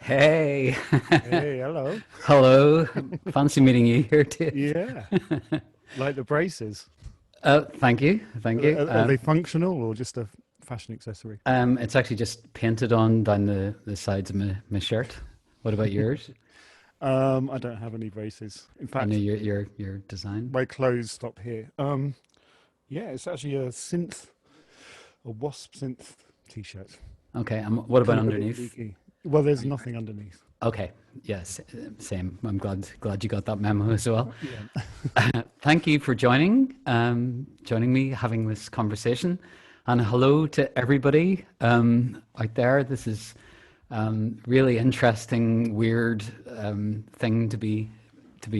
Hey, Hey, hello. hello. Fancy meeting you here, Dave. Yeah, like the braces. Thank you, thank you. Are they functional or just a fashion accessory? It's actually just painted on down the sides of my shirt. What about yours? I don't have any braces. In I know fact, your design. my clothes stop here. Yeah, it's actually a wasp synth t-shirt. Okay, what about Kind of a bit underneath? leaky. Well, there's nothing underneath. Okay, yes, same. I'm glad you got that memo as well. Yeah. Thank you for joining me, having this conversation, and hello to everybody out there. This is really interesting, weird thing to be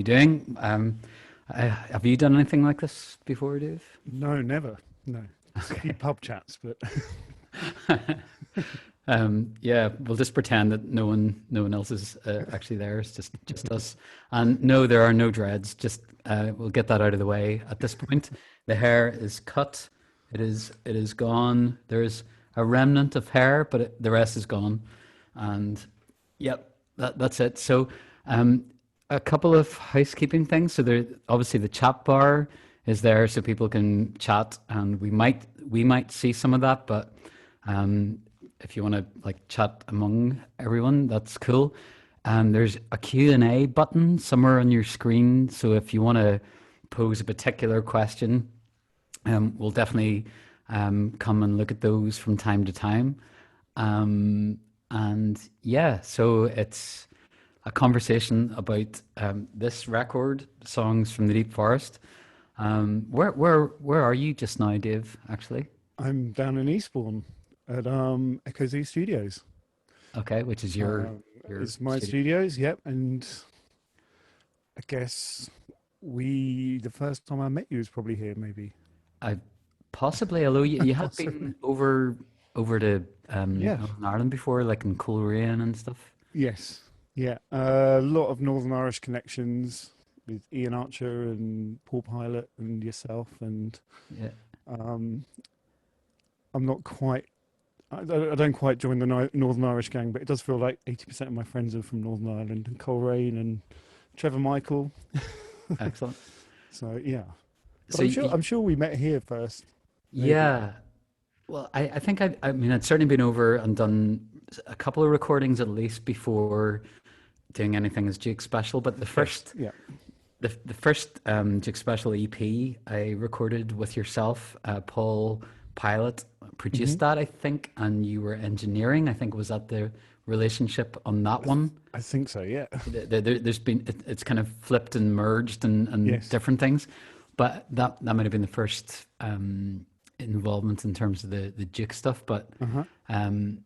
doing. Have you done anything like this before, Dave? No, never. No. Just a few Okay. pub chats, but Yeah, we'll just pretend that no one else is actually there. It's just us. And no, there are no dreads. Just we'll get that out of the way at this point. The hair is cut. It is gone. There's a remnant of hair, but the rest is gone. And yep, that's it. So um, a couple of housekeeping things. So there, obviously the chat bar is there, so people can chat, and we might see some of that, but. Um, if you want to like chat among everyone, that's cool. And there's a Q&A button somewhere on your screen. So if you want to pose a particular question, we'll definitely come and look at those from time to time. And yeah, so it's a conversation about this record, songs from the Deep Forest. Where are you just now, Dave? Actually, I'm down in Eastbourne at Echo Z Studios. okay, which is your Um, your it's my studio. studios, yep, and I guess the first time I met you was probably here, maybe. I possibly, although you had Possibly. been over to Yes. Northern Ireland before, like in Coleraine and stuff. Yes. Yeah. A lot of Northern Irish connections with Ian Archer and Paul Pilot and yourself. And Yeah. um, I'm not quite, I don't quite join the Northern Irish gang, but it does feel like 80% of my friends are from Northern Ireland and Coleraine and Trevor Michael. Excellent. So yeah. But So I'm sure we met here first, maybe. yeah, well, I think I mean I'd certainly been over and done a couple of recordings at least before doing anything as Duke Special. But the Yes. first Yeah. the first Duke Special EP I recorded with yourself, Paul Pilot Hmm. produced that, I think, and you were engineering. I think was that the relationship on that one. I think so. Yeah. There's been it's kind of flipped and merged and Yes. different things, but that might have been the first involvement in terms of the Duke stuff. But Uh-huh. um,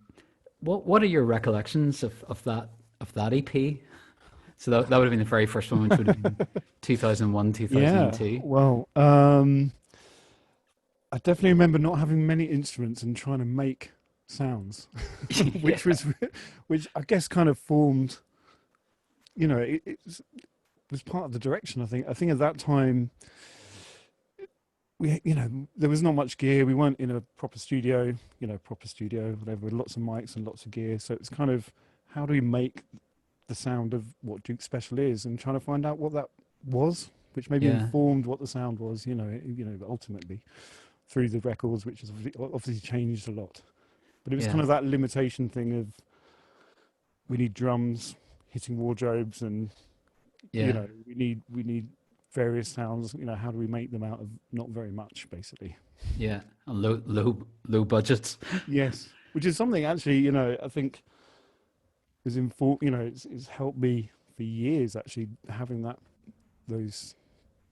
what are your recollections of that EP? So that would have been the very first one, which would have been 2001, Yeah. 2002. Well, I definitely remember not having many instruments and trying to make sounds, Yeah, which was, which I guess kind of formed, was part of the direction. I think at that time there was not much gear. We weren't in a proper studio, whatever, with lots of mics and lots of gear. So it's kind of how do we make the sound of what Duke Special is, and trying to find out what that was, which maybe yeah, informed what the sound was. Ultimately through the records, which has obviously changed a lot. But it was yeah, kind of that limitation thing of we need drums hitting wardrobes, and yeah, we need various sounds. How do we make them out of not very much, basically? yeah. And low budgets. Yes, which is something actually, I think is informed. It's helped me for years actually having those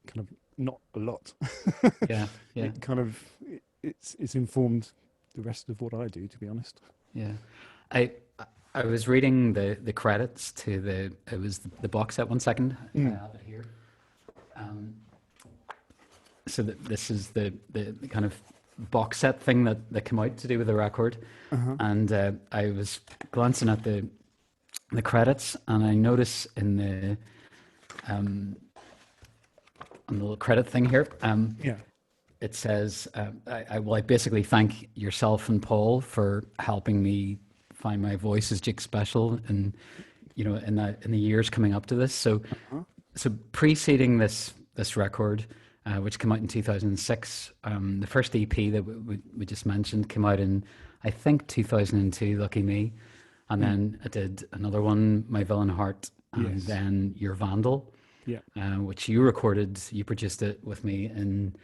kind of not a lot. Yeah, yeah, It kind of it's informed the rest of what I do, to be honest. yeah. I I was reading the credits to it was the box set. One second, I Mm. have it here. Um, so this is the kind of box set thing that came out to do with the record, Uh-huh. and I was glancing at the credits, and I notice in um, on the little credit thing here, Yeah. it says, I basically thank yourself and Paul for helping me find my voice as Jake Special, and in the years coming up to this. So Huh? so preceding this record, which came out in 2006, the first EP that we just mentioned came out in, I think, 2002. Lucky me. And Mm. then I did another one, My Villain Heart, and Yes. then Your Vandal, Yeah. which you recorded. You produced it with me in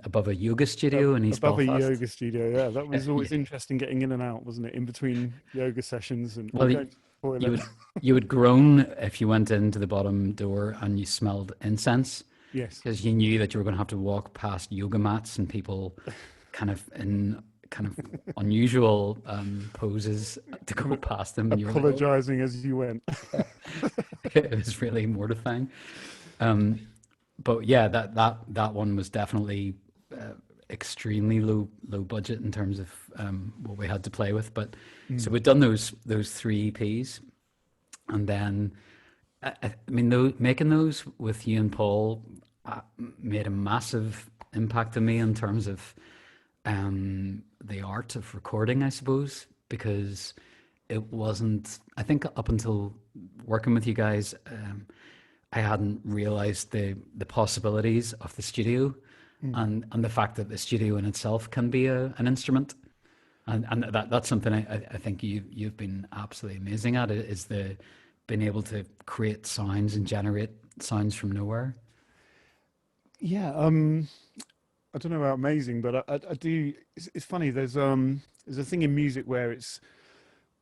above a yoga studio in East Above a Belfast. yoga studio. Yeah, that was Yeah. always interesting getting in and out, wasn't it? In between yoga sessions and or Well, going to the you toilet. would you would groan if you went into the bottom door and you smelled incense, Yes. because you knew that you were going to have to walk past yoga mats and people kind of in kind of unusual poses to Kind go of past them, and you were like, oh, apologizing as you went. it was really mortifying. Um, but yeah, that one was definitely extremely low budget in terms of what we had to play with. But so Mm. we'd done those three EPs, and then I mean, making those with you and Paul made a massive impact on me in terms of the art of recording, I suppose, because it wasn't. I think up until working with you guys, I hadn't realized the possibilities of the studio, Mm. and the fact that the studio in itself can be an instrument, and that's something I think you've been absolutely amazing at, is the being able to create sounds and generate sounds from nowhere. Yeah. I don't know about amazing, but I do. It's funny. There's a thing in music where it's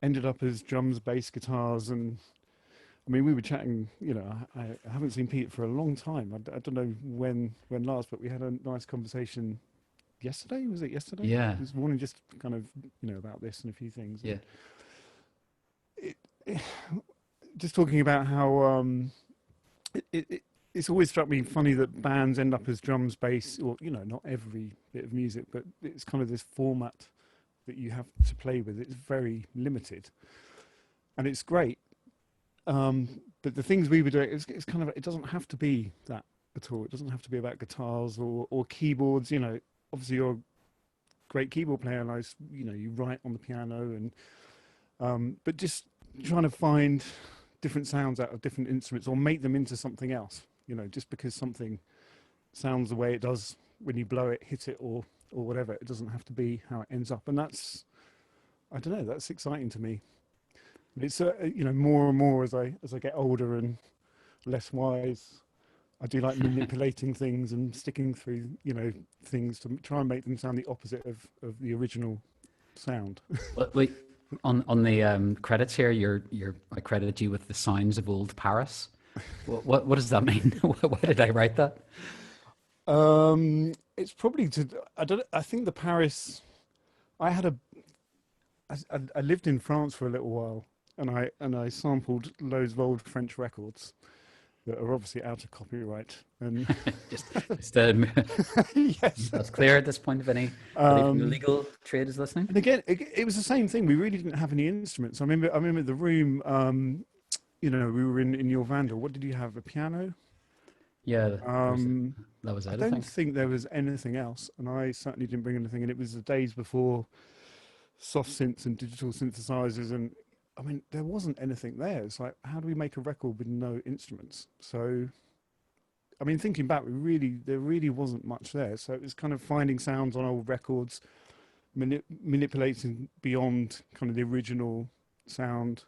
ended up as drums, bass, guitars, and I mean we were chatting. You know, I haven't seen Pete for a long time. I don't know when last, but we had a nice conversation yesterday. Was it yesterday? Yeah, This morning, just kind of about this and a few things, yeah, and it, just talking about how it's always struck me funny that bands end up as drums, bass, or not every bit of music, but it's kind of this format that you have to play with. It's very limited, and it's great. But the things we were doing, it's kind of, it doesn't have to be that at all. It doesn't have to be about guitars or keyboards. Obviously you're a great keyboard player, and you write on the piano, and but just trying to find different sounds out of different instruments or make them into something else. Just because something sounds the way it does when you blow it, hit it, or whatever, it doesn't have to be how it ends up. And that's, I don't know, that's exciting to me. It's more and more as I get older and less wise, I do like manipulating things and sticking through things to try and make them sound the opposite of the original sound. but wait, on the credits here, I credited you with the sounds of old Paris. What does that mean? Why did I write that? It's probably to, I don't, I think the Paris, I had a, I lived in France for a little while, and I sampled loads of old French records that are obviously out of copyright. And Just yes, that's clear at this point. If anybody from the um, legal trade is listening. and again, it was the same thing. We really didn't have any instruments. I remember the room. We were in your Vandal. What did you have? A piano? Yeah, Um, that was I it, I don't think. think there was anything else, and I certainly didn't bring anything. And it was the days before soft synths and digital synthesizers, and I mean, there wasn't anything there. It's like, how do we make a record with no instruments? So, I mean, thinking back, there really wasn't much there. So it was kind of finding sounds on old records, manipulating beyond kind of the original sound,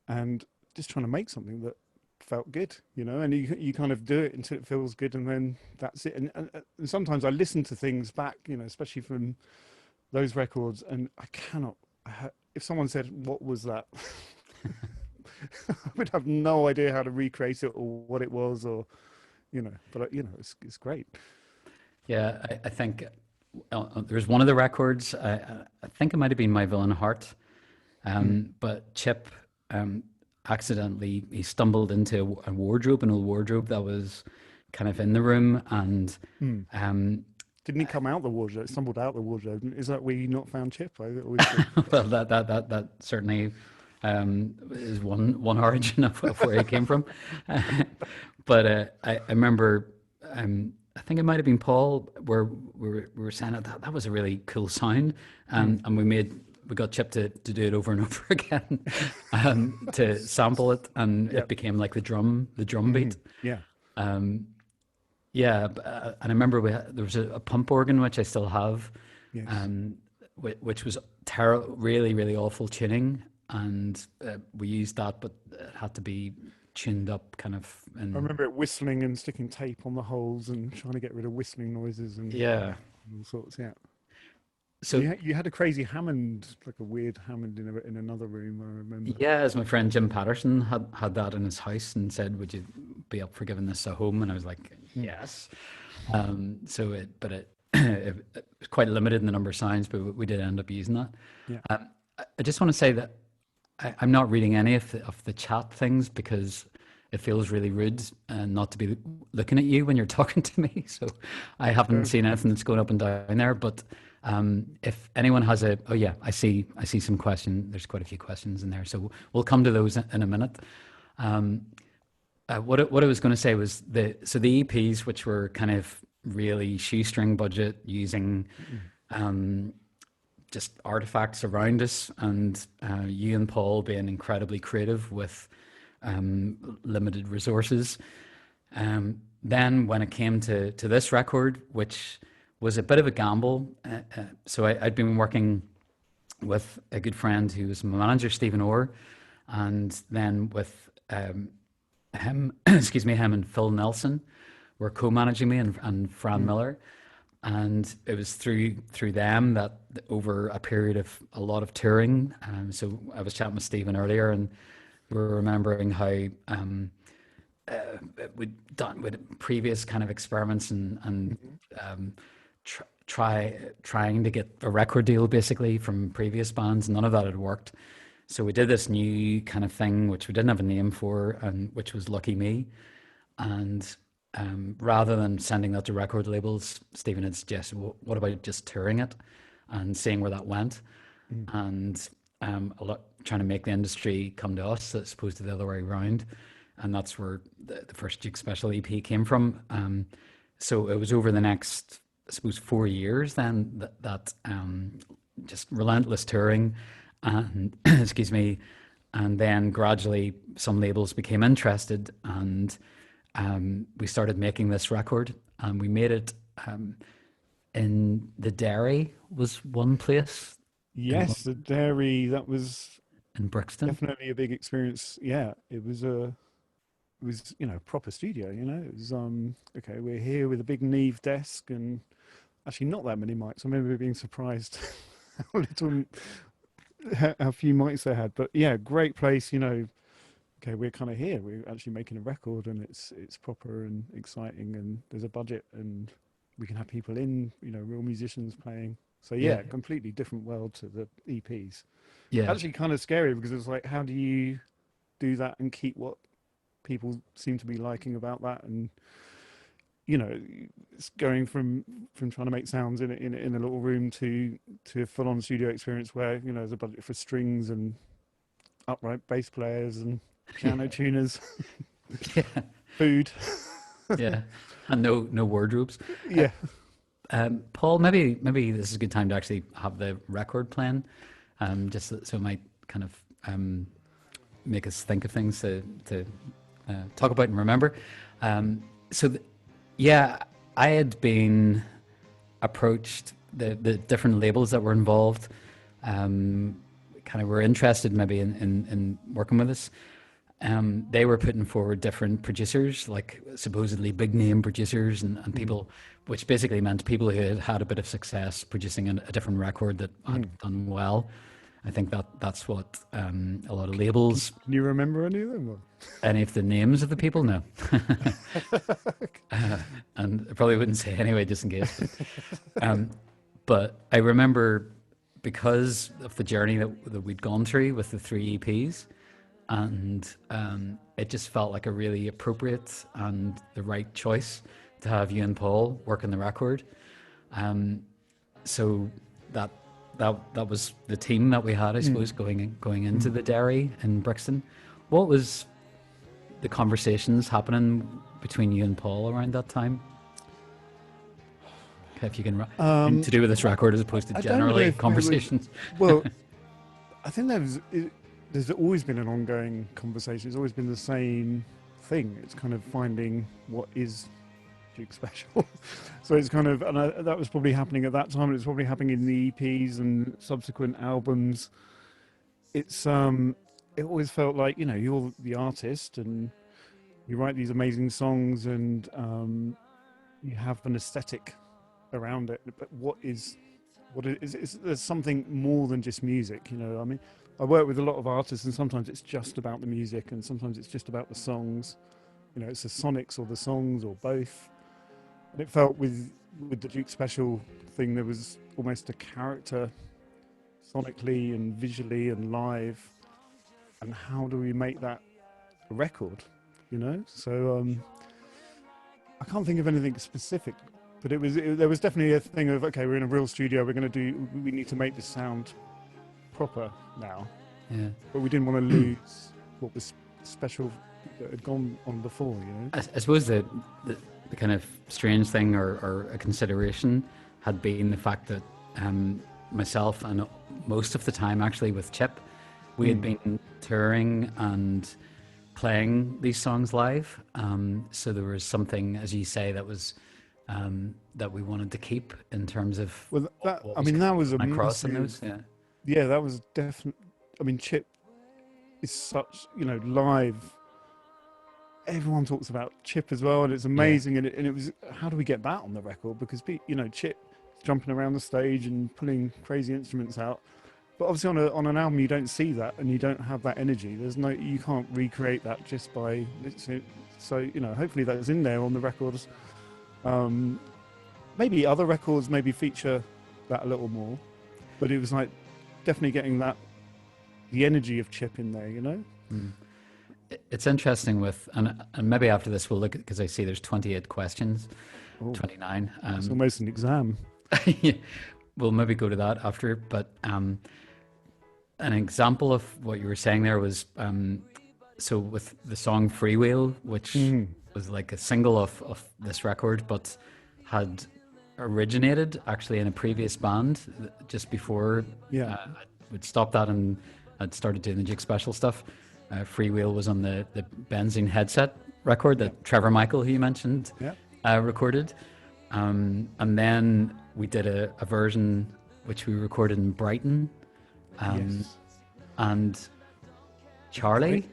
and just trying to make something that felt good, and you kind of do it until it feels good, and then that's it. And sometimes I listen to things back, especially from those records, and I cannot. If someone said, "What was that?" I would have no idea how to recreate it or what it was, or But it's great. Yeah, I think there's one of the records. I think it might have been My Villain Heart, Mm. but Chip accidentally he stumbled into a wardrobe, an old wardrobe that was kind of in the room, and Mm. um, Didn't he come out the wardrobe? Stumbled out the wardrobe? Is that where you not found Chip? I always thought. well, that certainly is one origin of where he came from. But I remember, I think it might have been Paul, where we were saying that was a really cool sound, Mm. and we made we got Chip to do it over and over again, to sample it, and it Yep. became like the drum beat. Yeah. Um, yeah, and I remember there was a pump organ which I still have, Yes. um, which was really really awful tuning, and we used that, but it had to be tuned up kind of, I and remember it whistling and sticking tape on the holes and trying to get rid of whistling noises and yeah. all sorts. Yeah. And So you had a crazy Hammond, like a weird Hammond in another room. I remember. yeah, as my friend Jim Patterson had that in his house and said, "Would you be up for giving this a home?" And I was like, Mm. "Yes." So it was quite limited in the number of sounds, but we did end up using that. Yeah. I just want to say that I'm not reading any of the chat things because it feels really rude and not to be looking at you when you're talking to me. So I haven't Uh, seen anything that's going up and down there. But if anyone has oh yeah, I see some question. There's quite a few questions in there, so we'll come to those in a minute. Um, what I was going to say was the EPs, which were kind of really shoestring budget, using mm, um, just artifacts around us, and you and Paul being incredibly creative with limited resources. Then when it came to this record, which was a bit of a gamble, so I'd been working with a good friend who was my manager, Stephen Orr, and then with him, excuse me, him and Phil Nelson were co-managing me, and Fran mm. Miller. And it was through them that over a period of a lot of touring. So I was chatting with Stephen earlier, and we were remembering how we'd done with previous kind of experiments, and Mhm. trying to get a record deal basically from previous bands. None of that had worked. So we did this new kind of thing, which we didn't have a name for, and which was Lucky Me. And rather than sending that to record labels, Stephen had suggested, well, what about just touring it and seeing where that went? Mm. And a lot trying to make the industry come to us as opposed to the other way around. And that's where the first Duke Special EP came from. So it was over the next, I suppose, 4 years then that just relentless touring, and excuse me, and then gradually some labels became interested, and we started making this record, and we made it in the Dairy was one place in Yes, the dairy, that was in Brixton. definitely a big experience. Yeah, it was, proper studio, it was okay, we're here with a big Neve desk and actually not that many mics. I remember being surprised how little how few mics they had. But yeah, great place, okay, we're kind of here. We're actually making a record and it's proper and exciting and there's a budget and we can have people in, real musicians playing. So Yeah, yeah, completely different world to the EPs. yeah, Actually kind of scary because it's like, how do you do that and keep what people seem to be liking about that? And it's going from trying to make sounds in a little room to a full on studio experience where there's a budget for strings and upright bass players and piano tuners, yeah, food. yeah, and no wardrobes. Uh, Yeah. Paul, maybe this is a good time to actually have the record playing, just so it might kind of make us think of things to talk about and remember. So, yeah, I had been approached, the different labels that were involved, kind of were interested maybe in working with us. They were putting forward different producers, like supposedly big name producers, and Mm. people, which basically meant people who had had a bit of success producing a different record that had Mm. done well. I think that's what a lot of Can, labels, can you remember any of them? any of the names of the people, no. And I probably wouldn't say anyway, just in case. But I remember, because of the journey that we'd gone through with the three EPs, and it just felt like a really appropriate and the right choice to have you and Paul work on the record. Um, so that that was the team that we had, I Mm. suppose, going into Mm. the Dairy in Brixton. What was the conversations happening between you and Paul around that time? Okay, if you can, Um, to do with this record as opposed to I don't know generally if there was. conversations. Well, I think there's always been an ongoing conversation. It's always been the same thing. It's kind of finding what is Duke special. So it's kind of, and that was probably happening at that time. It was probably happening in the EPs and subsequent albums. It always felt like, you know, you're the artist and you write these amazing songs, and you have an aesthetic around it. But there's something more than just music, you know. I mean, I work with a lot of artists, and sometimes it's just about the music, and sometimes it's just about the songs. You know, it's the sonics or the songs or both. And it felt with the Duke Special thing, there was almost a character sonically and visually and live. And how do we make that a record? You know, so I can't think of anything specific, but there was definitely a thing of, okay, we're in a real studio, we need to make this sound proper now. Yeah. But we didn't want to lose what was special that had gone on before, you know. I suppose the kind of strange thing or a consideration had been the fact that myself and most of the time actually with Chip, we had been touring and playing these songs live. So there was something, as you say, that was that we wanted to keep in terms of. Well, that was a across in massive, those, yeah. Yeah, that was definitely. I mean, Chip is such, you know, live. Everyone talks about Chip as well, and it's amazing. Yeah. And it was, how do we get that on the record? Because, you know, Chip jumping around the stage and pulling crazy instruments out. But obviously on an album you don't see that, and you don't have that energy. You can't recreate that just by listening. So, you know, hopefully that's in there on the records. Maybe other records maybe feature that a little more, but it was like definitely getting the energy of Chip in there, you know. It's interesting with, and maybe after this we'll look at, because I see there's 28 questions. 29. It's almost an exam. Yeah, we'll maybe go to that after, but an example of what you were saying there was, so with the song Freewheel, which was like a single of this record, but had originated actually in a previous band just before we'd stopped that and I'd started doing the Duke Special stuff. Freewheel was on the Benzene Headset record that Trevor Michael, who you mentioned, recorded. And then we did a version which we recorded in Brighton. And Charlie,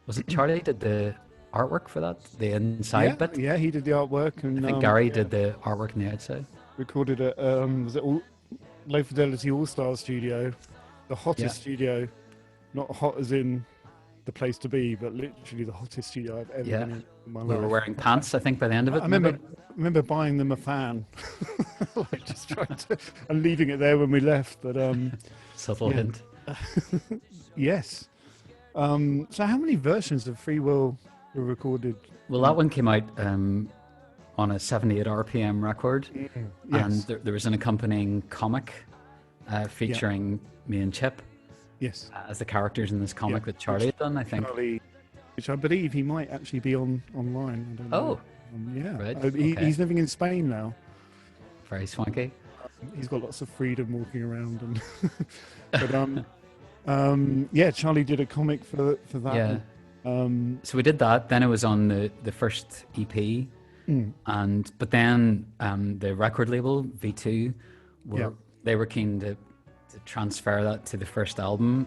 was it Charlie did the artwork for that, the inside bit? Yeah, he did the artwork, and I think Gary did the artwork on the outside. Recorded at was it Low Fidelity All Star Studio, the hottest studio, not hot as in the place to be, but literally the hottest studio I've ever been in my life. We were wearing pants, I think, by the end of it. I remember buying them a fan, like just trying to, and leaving it there when we left. But subtle hint. Yes. So how many versions of Free Will were recorded? Well, that one came out on a 78 RPM record, and there was an accompanying comic featuring me and Chip. Yes. As the characters in this comic that Charlie had done, I think. Charlie, which I believe he might actually be online. I don't know. Yeah. Right. He's living in Spain now. Very swanky. He's got lots of freedom walking around, and but Charlie did a comic for that. Yeah. So we did that. Then it was on the first EP, but then the record label V2 they were keen to transfer that to the first album,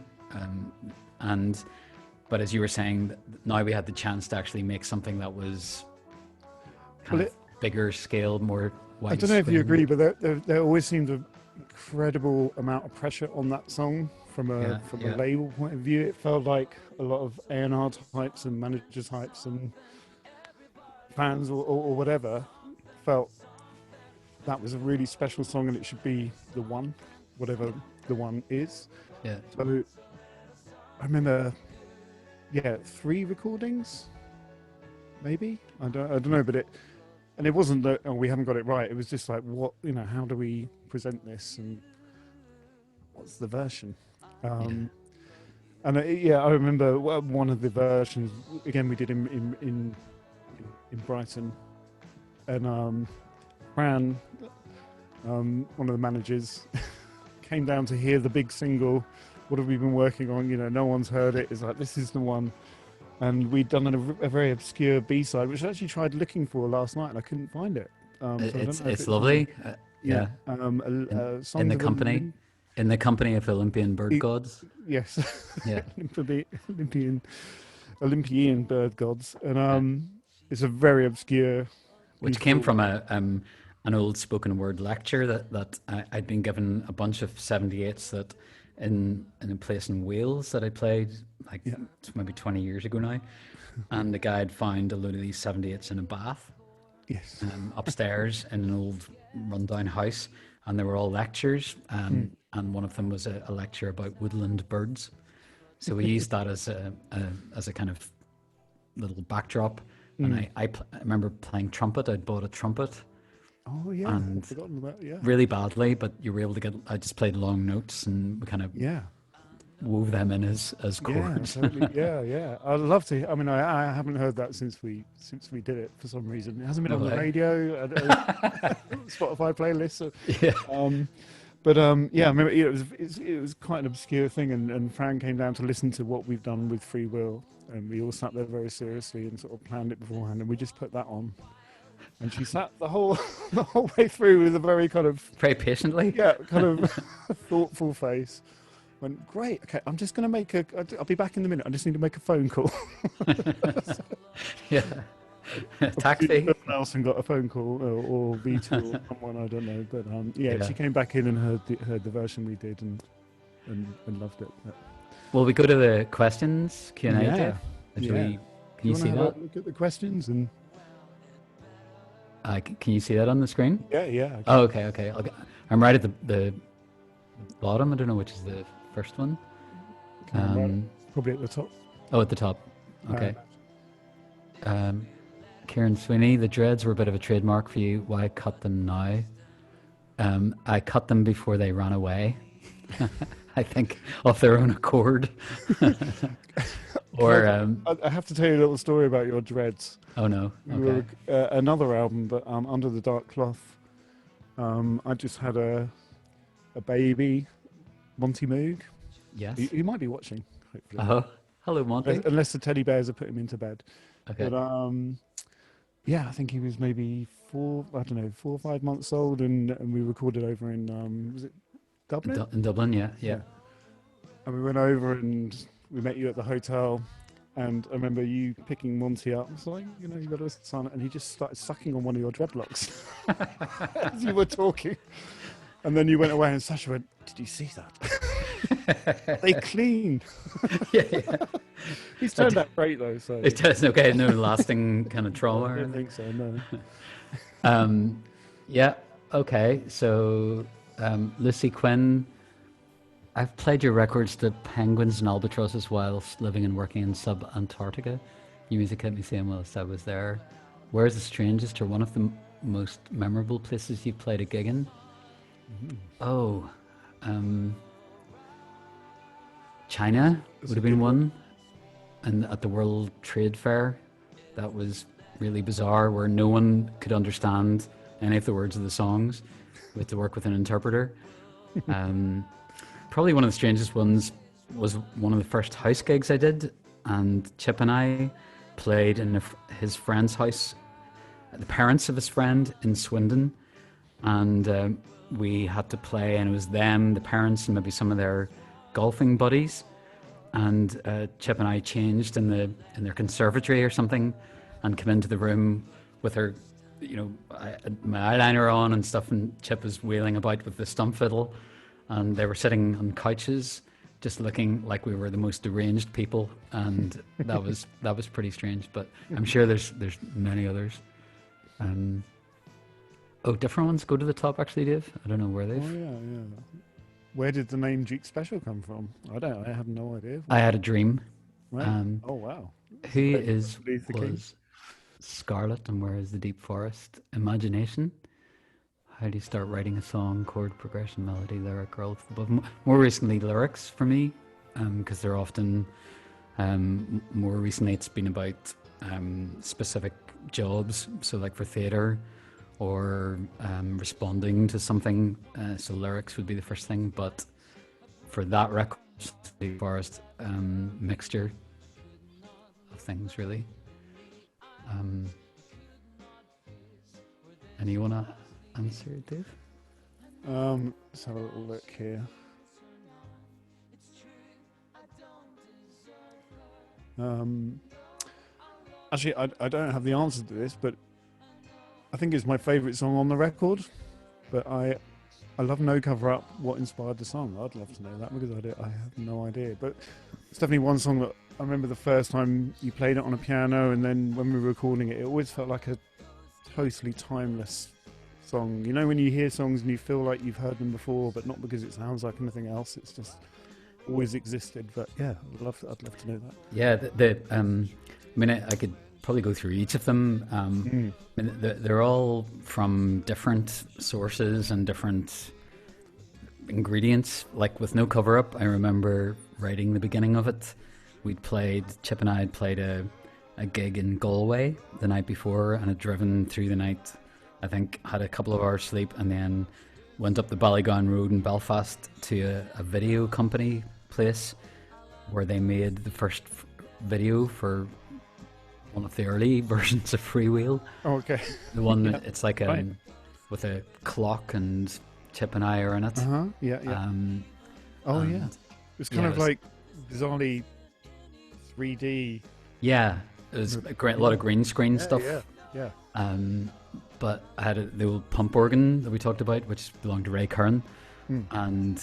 but as you were saying, now we had the chance to actually make something that was kind of bigger scale, more widespread. I don't know if you agree, but there always seemed an incredible amount of pressure on that song from a label point of view. It felt like a lot of A&R types and manager types and fans or whatever felt that was a really special song and it should be the one, whatever the one is. Yeah. So I remember, 3 recordings, maybe. I don't know, but it wasn't that we haven't got it right. It was just like, what, how do we present this and what's the version? And I remember one of the versions again we did in Brighton, and Fran, one of the managers, came down to hear the big single what have we been working on? You know, no one's heard it. It's like, this is the one. And we'd done a very obscure B-side, which I actually tried looking for last night and I couldn't find it. So I don't know if It's it's on. lovely. Yeah. Yeah, in Songs the of company, in the company of Olympian bird gods. Yes. Yeah, Olympian, Olympian bird gods. And yeah. it's a very obscure, Which came beautiful. from a an old spoken word lecture that I'd been given a bunch of 78s that in a place in Wales that I played like Yeah. maybe 20 years ago now, and the guy had found a load of these 78s in a bath Yes. upstairs in an old rundown house, and they were all lectures, Mm. and one of them was a lecture about woodland birds. So we used that as a kind of little backdrop, and Mm. I remember playing trumpet. I'd bought a trumpet Oh, yeah. I've and forgotten about, yeah. really badly, but you were able to get. I just played long notes and we kind of Yeah. wove them in as Yeah, chords. totally. Yeah, yeah. I'd love to. I mean, I haven't heard that since we did it for some reason. It hasn't been No on the way. radio, Spotify playlist. So, Yeah. um, but yeah, I remember it was quite an obscure thing, and Fran came down to listen to what we've done with Free Will, and we all sat there very seriously and sort of planned it beforehand, and we just put that on, and she sat the whole the whole way through with a very kind of Very patiently. kind of thoughtful face. Went, great. Okay, I'm just going to make I'll be back in a minute. I just need to make a phone call. Yeah. Taxi. Someone else and got a phone call, or V2 or someone, I don't know. But yeah, Yeah. she came back in and heard the version we did and loved it. But, Well, we go to the questions Q&A, yeah, Dave. Can yeah. we? Do Can you want see to have that? a look at the questions? And Can you see that on the screen? yeah. Oh, okay, okay. I'm right at the bottom. I don't know which is the first one. Probably at the top. Oh, at the top. Okay. Kieran Sweeney, the dreads were a bit of a trademark for you. Why cut them now? I cut them before they ran away. I think of their own accord. Or I have to tell you a little story about your dreads. oh no. We Okay. were, another album, but Under the Dark Cloth. I just had a baby, Monty Moog. Yes. He might be watching, hopefully. Oh, hello, Monty. Unless the teddy bears have put him into bed. Okay. But yeah, I think he was maybe 4 or 5 months old, and we recorded over in was it Dublin? In Dublin, yeah, yeah. And we went over and we met you at the hotel. And I remember you picking Monty up. It's like, you know, you got to son, and he just started sucking on one of your dreadlocks as you were talking. And then you went away, and Sasha went, "Did you see that? They cleaned." Yeah, yeah. He's turned out great though. So It does. Okay, no lasting kind of I trauma. Or don't anything. think so. No. Yeah. Okay. So, Lucy Quinn, I've played your records to penguins and albatrosses whilst living and working in sub-Antarctica. Your music kept me sane whilst I was there. Where is the strangest or one of the most memorable places you've played a gig in? Oh, China That's would a have been good one. one, and at the World Trade Fair, that was really bizarre, where no one could understand any of the words of the songs. We had to work with an interpreter. Probably one of the strangest ones was one of the first house gigs I did, and Chip and I played in his friend's house, the parents of his friend in Swindon, and we had to play, and it was them, the parents, and maybe some of their golfing buddies, and Chip and I changed in their conservatory or something, and come into the room with her, you know, my eyeliner on and stuff, and Chip was wheeling about with the stump fiddle, and they were sitting on couches, just looking like we were the most deranged people, and that was pretty strange. But I'm sure there's many others. Oh, different ones go to the top actually, Dave. I don't know where Oh they've. yeah. Where did the name Duke Special come from? I have no idea. I had a dream. Right. Um, Oh wow. Who Great. is Luther King. was Scarlet and Where is the Deep Forest? Imagination. How do you start writing a song? Chord progression, melody, lyric, growth. But more recently, lyrics for me, because they're often more recently it's been about specific jobs. So like for theatre or responding to something. So lyrics would be the first thing. But for that record the forest mixture of things, really. Um, and you want to answer, Dave? Let's have a little look here. Actually, I don't have the answer to this, but I think it's my favourite song on the record. But I love No Cover Up. What inspired the song? I'd love to know that because I have no idea. But it's definitely one song that I remember the first time you played it on a piano, and then when we were recording it, it always felt like a totally timeless song. You know, when you hear songs and you feel like you've heard them before, but not because it sounds like anything else. It's just always existed. But yeah, I'd love to know that. Yeah, I mean, I could probably go through each of them. I mean, they're all from different sources and different ingredients. Like with No Cover Up, I remember writing the beginning of it. Chip and I had played a gig in Galway the night before and had driven through the night. I think had a couple of hours sleep and then went up the Ballygowan Road in Belfast to a video company place where they made the first video for one of the early versions of Freewheel. Oh, okay. The one that it's like with a clock, and Chip and I are in it. Yeah. Yeah. It's kind of like bizarrely 3D. Yeah, it was a lot of green screen stuff. Yeah. But I had the old pump organ that we talked about, which belonged to Ray Curran, and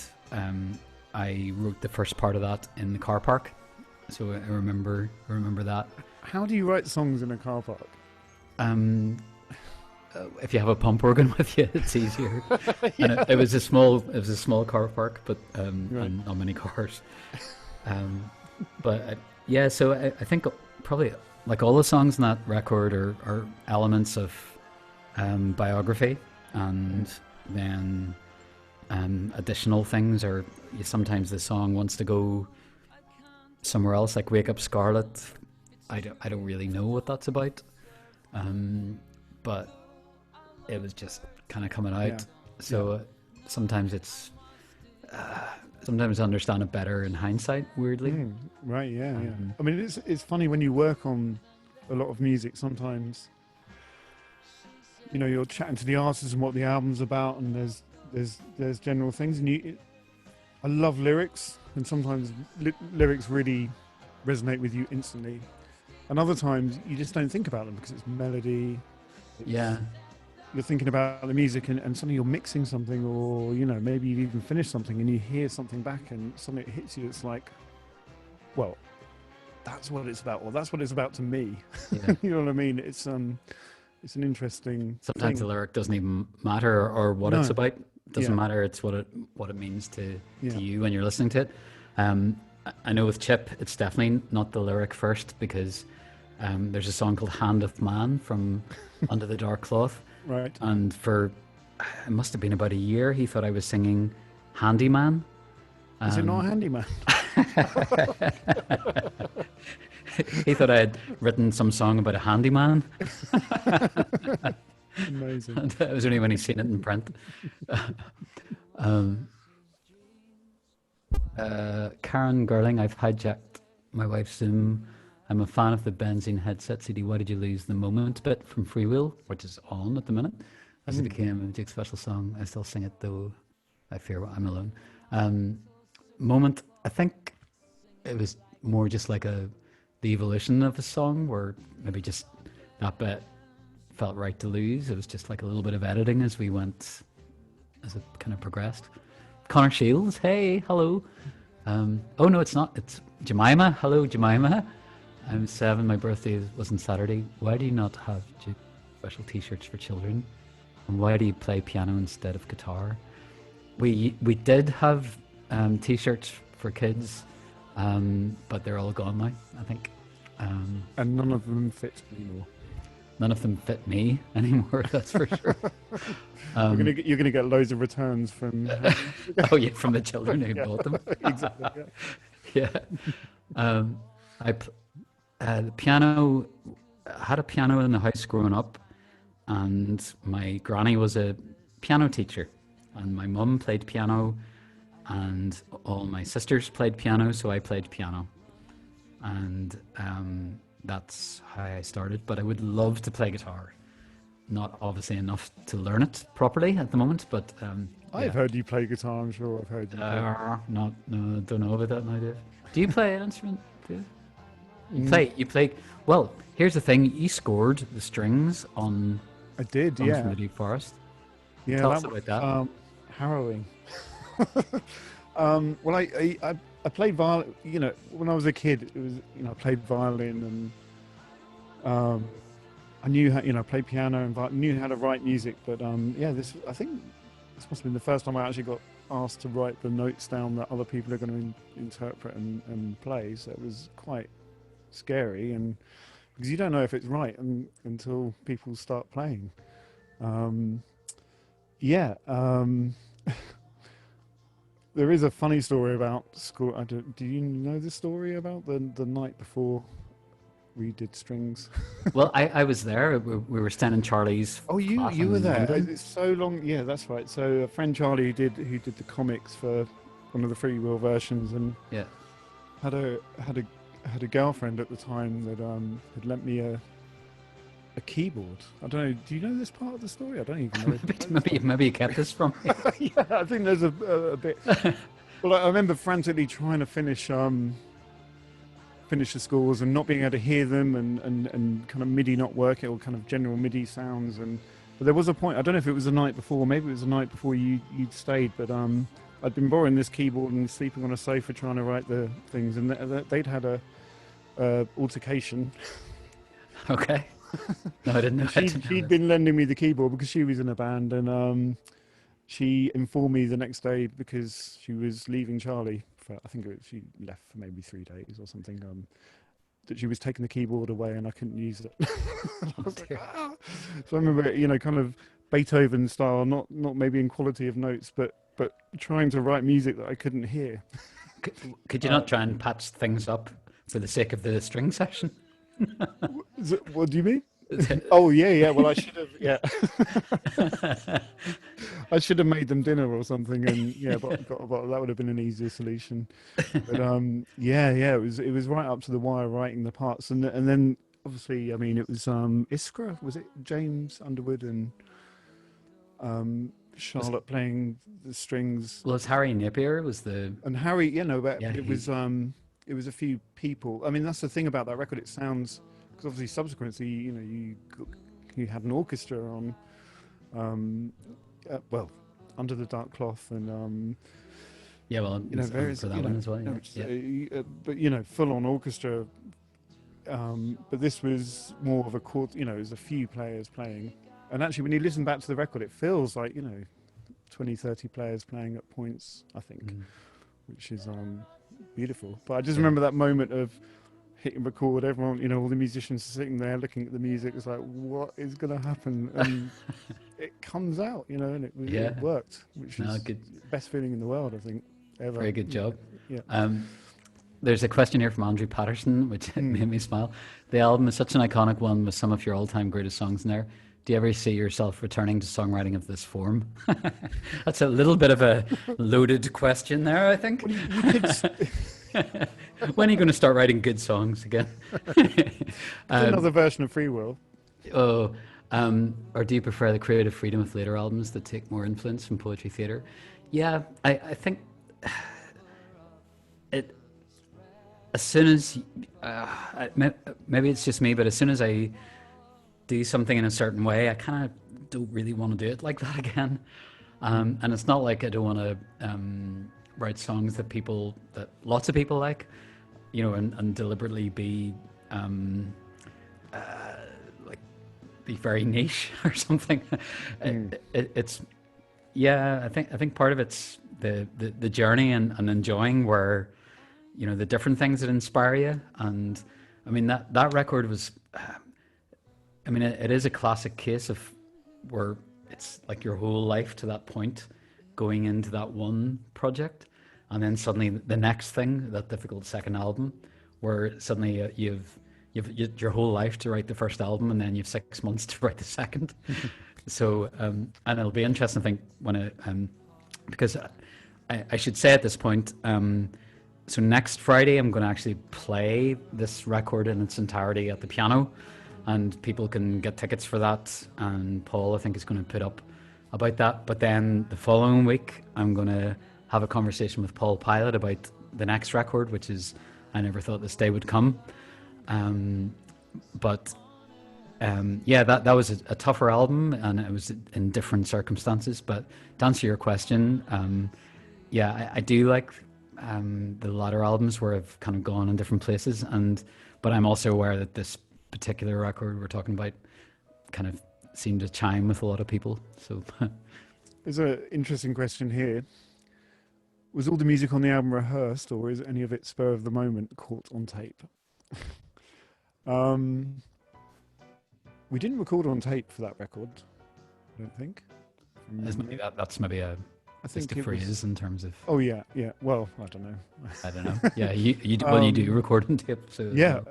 I wrote the first part of that in the car park. So I remember that. How do you write songs in a car park? If you have a pump organ with you, it's easier. And it was a small car park, but and not many cars. So I think probably like all the songs in that record are elements of biography, and then additional things, or sometimes the song wants to go somewhere else, like Wake Up Scarlet. I don't really know what that's about, but it was just kind of coming out. So sometimes it's sometimes I understand it better in hindsight, weirdly. Right, yeah. I mean, it's funny when you work on a lot of music. Sometimes, you know, you're chatting to the artist and what the album's about, and there's general things, and I love lyrics, and sometimes lyrics really resonate with you instantly, and other times you just don't think about them because it's melody. You're thinking about the music, and suddenly you're mixing something, or you know, maybe you've even finished something and you hear something back and suddenly it hits you. It's like, well, that's what it's about, or that's what it's about to me. You know what I mean? It's an interesting sometimes thing. The lyric doesn't even matter, or what it's about. It doesn't matter. It's what it means to you when you're listening to it. I know with Chip, it's definitely not the lyric first, because there's a song called Hand of Man from Under the Dark Cloth. Right. And it must have been about a year, he thought I was singing Handyman. Is it not Handyman? He thought I had written some song about a handyman. Amazing. And it was only when he's seen it in print. Karen Gerling, I've hijacked my wife's Zoom. I'm a fan of the Benzene Headset CD. Why did you lose the moment bit from Freewheel, which is on at the minute? As it became a Duke Special song. I still sing it, though I fear I'm alone. Moment, I think it was more just like the evolution of a song, where maybe just that bit felt right to lose. It was just like a little bit of editing as it kind of progressed. Connor Shields, hey, hello. Oh no, it's not. It's Jemima. Hello, Jemima. I'm 7. My birthday was on Saturday. Why do you not have special T-shirts for children? And why do you play piano instead of guitar? We did have T-shirts for kids, but they're all gone now, I think. And none of them fit anymore. None of them fit me anymore, that's for sure. You're gonna get loads of returns from. Oh yeah, from the children who bought them. Exactly. Yeah. The piano. I had a piano in the house growing up, and my granny was a piano teacher, and my mum played piano and all my sisters played piano, so I played piano, and that's how I started. But I would love to play guitar. Not obviously enough to learn it properly at the moment, but I've yeah. heard you play guitar. I'm sure I've heard you play. Not, no, don't know about that now, Dave. Do you play an instrument, Dave? Mm, You play. Well, here's the thing. You scored the strings on I did, Songs from yeah. the Deep Forest. Yeah, Tell that us about that. was harrowing. Well, I played violin. You know, when I was a kid, it was, you know, I played violin, and I knew how, you know, play piano and knew how to write music. But yeah, this, I think this must have been the first time I actually got asked to write the notes down that other people are going to interpret and play. So it was quite scary, and because you don't know if it's right until people start playing. Um, yeah. There is a funny story about school. Do you know the story about the night before we did strings? Well, I was there. We were staying in Charlie's Oh, flat you were in there. London. It's so long. Yeah, that's right. So a friend Charlie who did the comics for one of the free will versions, and Yeah. had a had a had a girlfriend at the time that had lent me a keyboard. I don't know. Do you know this part of the story? I don't even know. If you know this Maybe you kept this from me. part. Yeah, I think there's a bit. Well, I remember frantically trying to finish the scores and not being able to hear them, and kind of MIDI not working, or kind of general MIDI sounds. And but there was a point. I don't know if it was the night before. Maybe it was the night before you'd stayed. But I'd been borrowing this keyboard and sleeping on a sofa trying to write the things, and they'd had a altercation. Okay. No, I didn't know. I didn't know She'd this. been lending me the keyboard because she was in a band, and she informed me the next day because she was leaving Charlie. I think she left for maybe 3 days or something. That she was taking the keyboard away and I couldn't use it. And I Oh was like, dear. ah. So I remember, you know, kind of Beethoven style, not maybe in quality of notes, but trying to write music that I couldn't hear. Could, could you Uh, not try and patch things up for the sake of the string section? what do you mean? Oh yeah, yeah. Well, I should have. Yeah, I should have made them dinner or something, and yeah, but that would have been an easier solution. But yeah, yeah, it was right up to the wire writing the parts, and then obviously, I mean, it was Iskra, was it James Underwood and Was, Charlotte playing the strings, was Harry Napier was the and Harry, you know, but yeah it was a few people. I mean, that's the thing about that record. It sounds, because obviously subsequently, you know, you had an orchestra on, well, Under the Dark Cloth, and yeah well you know, for various, that one as well, yeah, yeah. but you know, full on orchestra. But this was more of a chord. You know, it was a few players playing, and actually, when you listen back to the record, it feels like, you know, 20, 30 players playing at points, I think, Mm, which is beautiful. But I just yeah. remember that moment of hitting record, everyone, you know, all the musicians sitting there looking at the music. It's like, what is going to happen? And it comes out, you know, and Yeah. it worked, which No, is good. the best feeling in the world, I think, ever. Very good job. Yeah. Um, there's a question here from Andrew Patterson, which Mm. made me smile. The album is such an iconic one with some of your all-time greatest songs in there. Do you ever see yourself returning to songwriting of this form? That's a little bit of a loaded question there, I think. Well, you could When are you going to start writing good songs again? do um, another version of Free Will. oh, or do you prefer the creative freedom of later albums that take more influence from poetry theatre? Yeah, I think it. As soon as maybe it's just me, but as soon as I do something in a certain way, I kind of don't really want to do it like that again. And it's not like I don't want to write songs that lots of people like, you know, and deliberately be like be very niche or something. Mm. It's yeah, I think part of it's the journey and enjoying where, you know, the different things that inspire you. And I mean that record was I mean it is a classic case of where it's like your whole life to that point going into that one project, and then suddenly the next thing, that difficult second album, where suddenly you've your whole life to write the first album, and then you've 6 months to write the second. So and it'll be interesting, I think, when it because I should say at this point, so next Friday I'm going to actually play this record in its entirety at the piano, and people can get tickets for that. And Paul, I think, is going to put up about that. But then the following week, I'm going to have a conversation with Paul Pilot about the next record, which is I Never Thought This Day Would Come. But yeah, that was a tougher album, and it was in different circumstances. But to answer your question, yeah, I do like the latter albums where I've kind of gone in different places, but I'm also aware that this particular record we're talking about kind of seemed to chime with a lot of people. So There's an interesting question here. Was all the music on the album rehearsed, or is any of it spur of the moment caught on tape? We didn't record on tape for that record, I don't think. that's maybe a I think just a phrase in terms of. Oh yeah. Well, I don't know. I don't know. Yeah, you do record on tape. So yeah.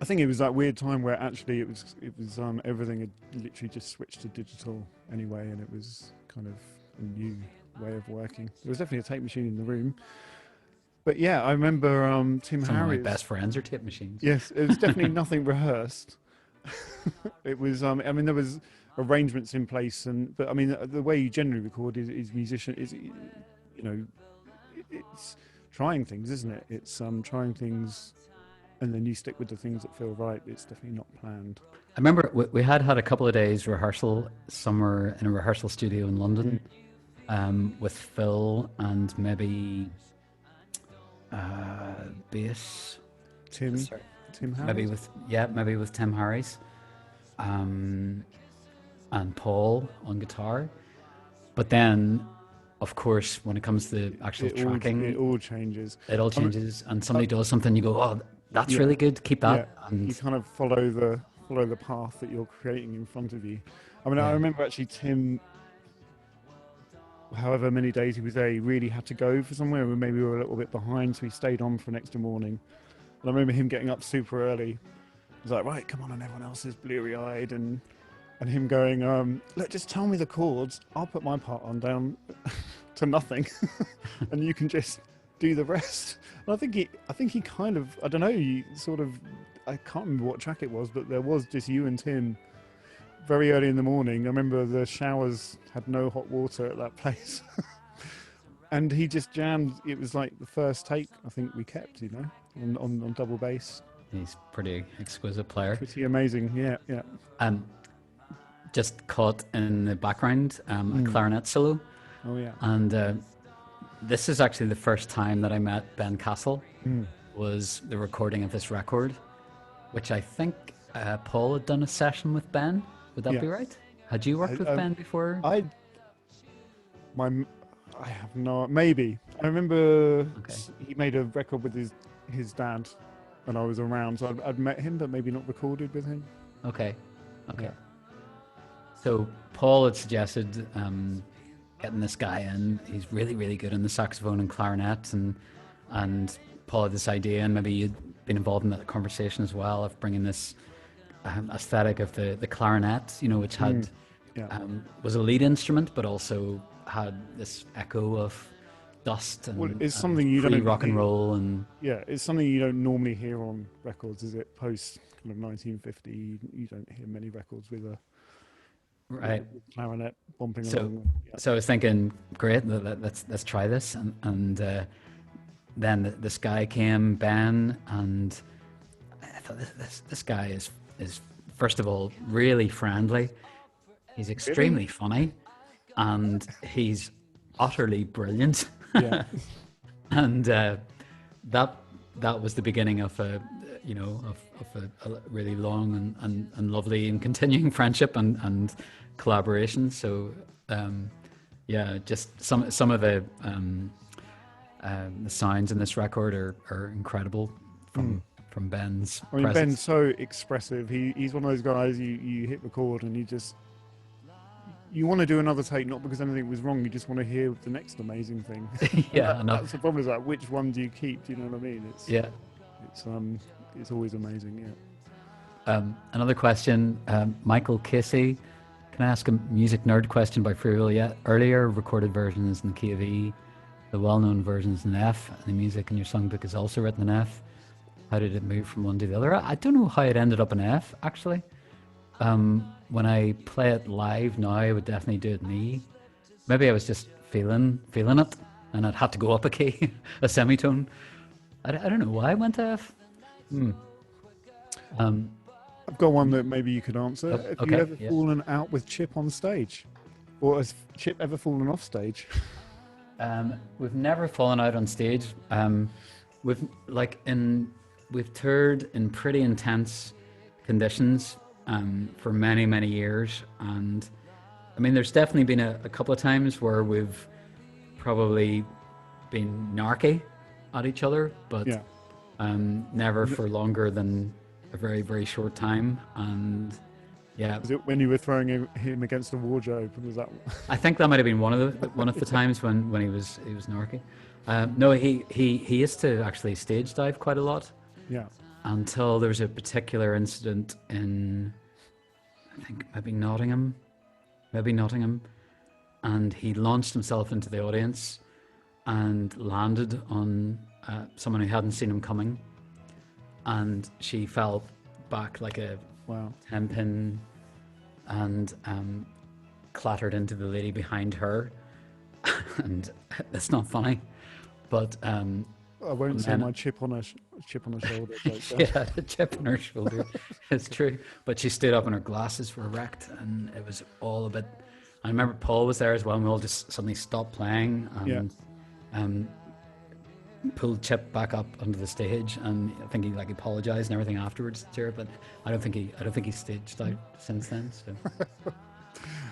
I think it was that weird time where actually it was everything had literally just switched to digital anyway, and it was kind of a new way of working. There was definitely a tape machine in the room. But yeah, I remember Tim Some Harris. of my best friends are tape machines. Yes, it was definitely nothing rehearsed. It was. I mean, there was arrangements in place, but I mean, the way you generally record is musician is, it's trying things, isn't it? It's trying things, and then you stick with the things that feel right. It's definitely not planned. I remember we had a couple of days rehearsal somewhere in a rehearsal studio in London, with Phil and maybe bass. Tim Harris? Maybe with Tim Harris, and Paul on guitar. But then, of course, when it comes to actual tracking, it all changes. It all changes, and somebody does something, you go, "Oh, that's really good. Keep that." Yeah. And you kind of follow the path that you're creating in front of you. I mean, I remember actually Tim, however many days he was there, he really had to go for somewhere, and maybe we were a little bit behind, so he stayed on for an extra morning. And I remember him getting up super early. He was like, "Right, come on," and everyone else is bleary-eyed, and him going, "Look, just tell me the chords. I'll put my part on down to nothing, and you can just do the rest." And I think he kind of, I don't know, he sort of, I can't remember what track it was, but there was just you and Tim very early in the morning. I remember the showers had no hot water at that place. And he just jammed. It was like the first take I think we kept, on double bass. he's a pretty exquisite player. Pretty amazing, yeah. Just caught in the background a clarinet solo. Oh yeah. And this is actually the first time that I met Ben Castle. Was the recording of this record, which I think Paul had done a session with Ben. Would that be right? Had you worked with Ben before? I have no, maybe. I remember he made a record with his dad, and I was around, so I'd met him, but maybe not recorded with him. Okay. Yeah. So Paul had suggested getting this guy in. He's really, really good in the saxophone and clarinet, and Paul had this idea, and maybe you'd been involved in that conversation as well, of bringing this aesthetic of the clarinet, which had was a lead instrument, but also had this echo of dust and it's something you don't rock and roll, and it's something you don't normally hear on records, is it? Post kind of 1950, you don't hear many records with a clarinet bumping along. So I was thinking, great, let's try this, and then this guy came, Ben, and I thought this guy is first of all really friendly. He's extremely funny, and he's utterly brilliant. Yeah. And that was the beginning of a really long and lovely and continuing friendship and collaboration. So just some of the sounds in this record are incredible from Ben's presence. Ben's so expressive. He's one of those guys you hit record and you want to do another take, not because anything was wrong, you just want to hear the next amazing thing. That's the problem, is like, which one do you keep? Do you know what I mean? It's always amazing. Another question, Michael Casey, Can I ask a music nerd question by free will? Yeah, earlier recorded versions in the key of E, the well-known versions in F, and the music in your songbook is also written in F. How did it move from one to the other? I don't know how it ended up in F, actually. When I play it live now, I would definitely do it in E. Maybe I was just feeling it, and I'd had to go up a key, a semitone. I don't know why I went to F. I've got one that maybe you could answer. Have you Okay, ever yes. fallen out with Chip on stage? Or has Chip ever fallen off stage? We've never fallen out on stage. We've we've toured in pretty intense conditions for many, many years, and I mean, there's definitely been a couple of times where we've probably been narky at each other, but Yeah. never for longer than a very, very short time. And yeah, Was it when you were throwing him against the wardrobe? Was that? I think that might have been one of the times when he was narky. No, he used to actually stage dive quite a lot Yeah. until there was a particular incident in, I think maybe Nottingham, and he launched himself into the audience and landed on someone who hadn't seen him coming, and she fell back like a Wow. 10-pin and clattered into the lady behind her. And it's not funny, but I won't say then- my chip on her shoulder. But, yeah, the chip on her shoulder. It's true. But she stood up and her glasses were wrecked, and it was all a bit. I remember Paul was there as well, and we all just suddenly stopped playing and pulled Chip back up onto the stage, and I think he apologized and everything afterwards to her, but I don't think he staged out since then. So.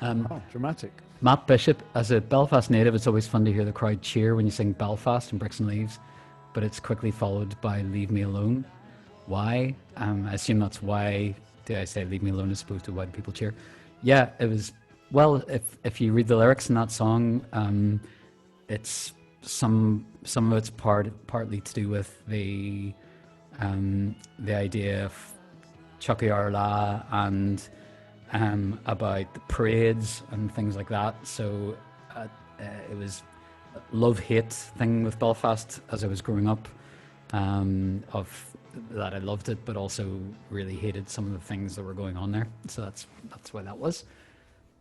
oh, dramatic. Matt Bishop, as a Belfast native, it's always fun to hear the crowd cheer when you sing Belfast and Bricks and Leaves, but it's quickly followed by Leave Me Alone. Why? I assume that's why do I say Leave Me Alone as opposed to why do people cheer? Yeah, it was, well, if you read the lyrics in that song, it's some of it's partly to do with the idea of Chucky Arla and about the parades and things like that. So it was a love-hate thing with Belfast as I was growing up, of that I loved it, but also really hated some of the things that were going on there. So that's why that was.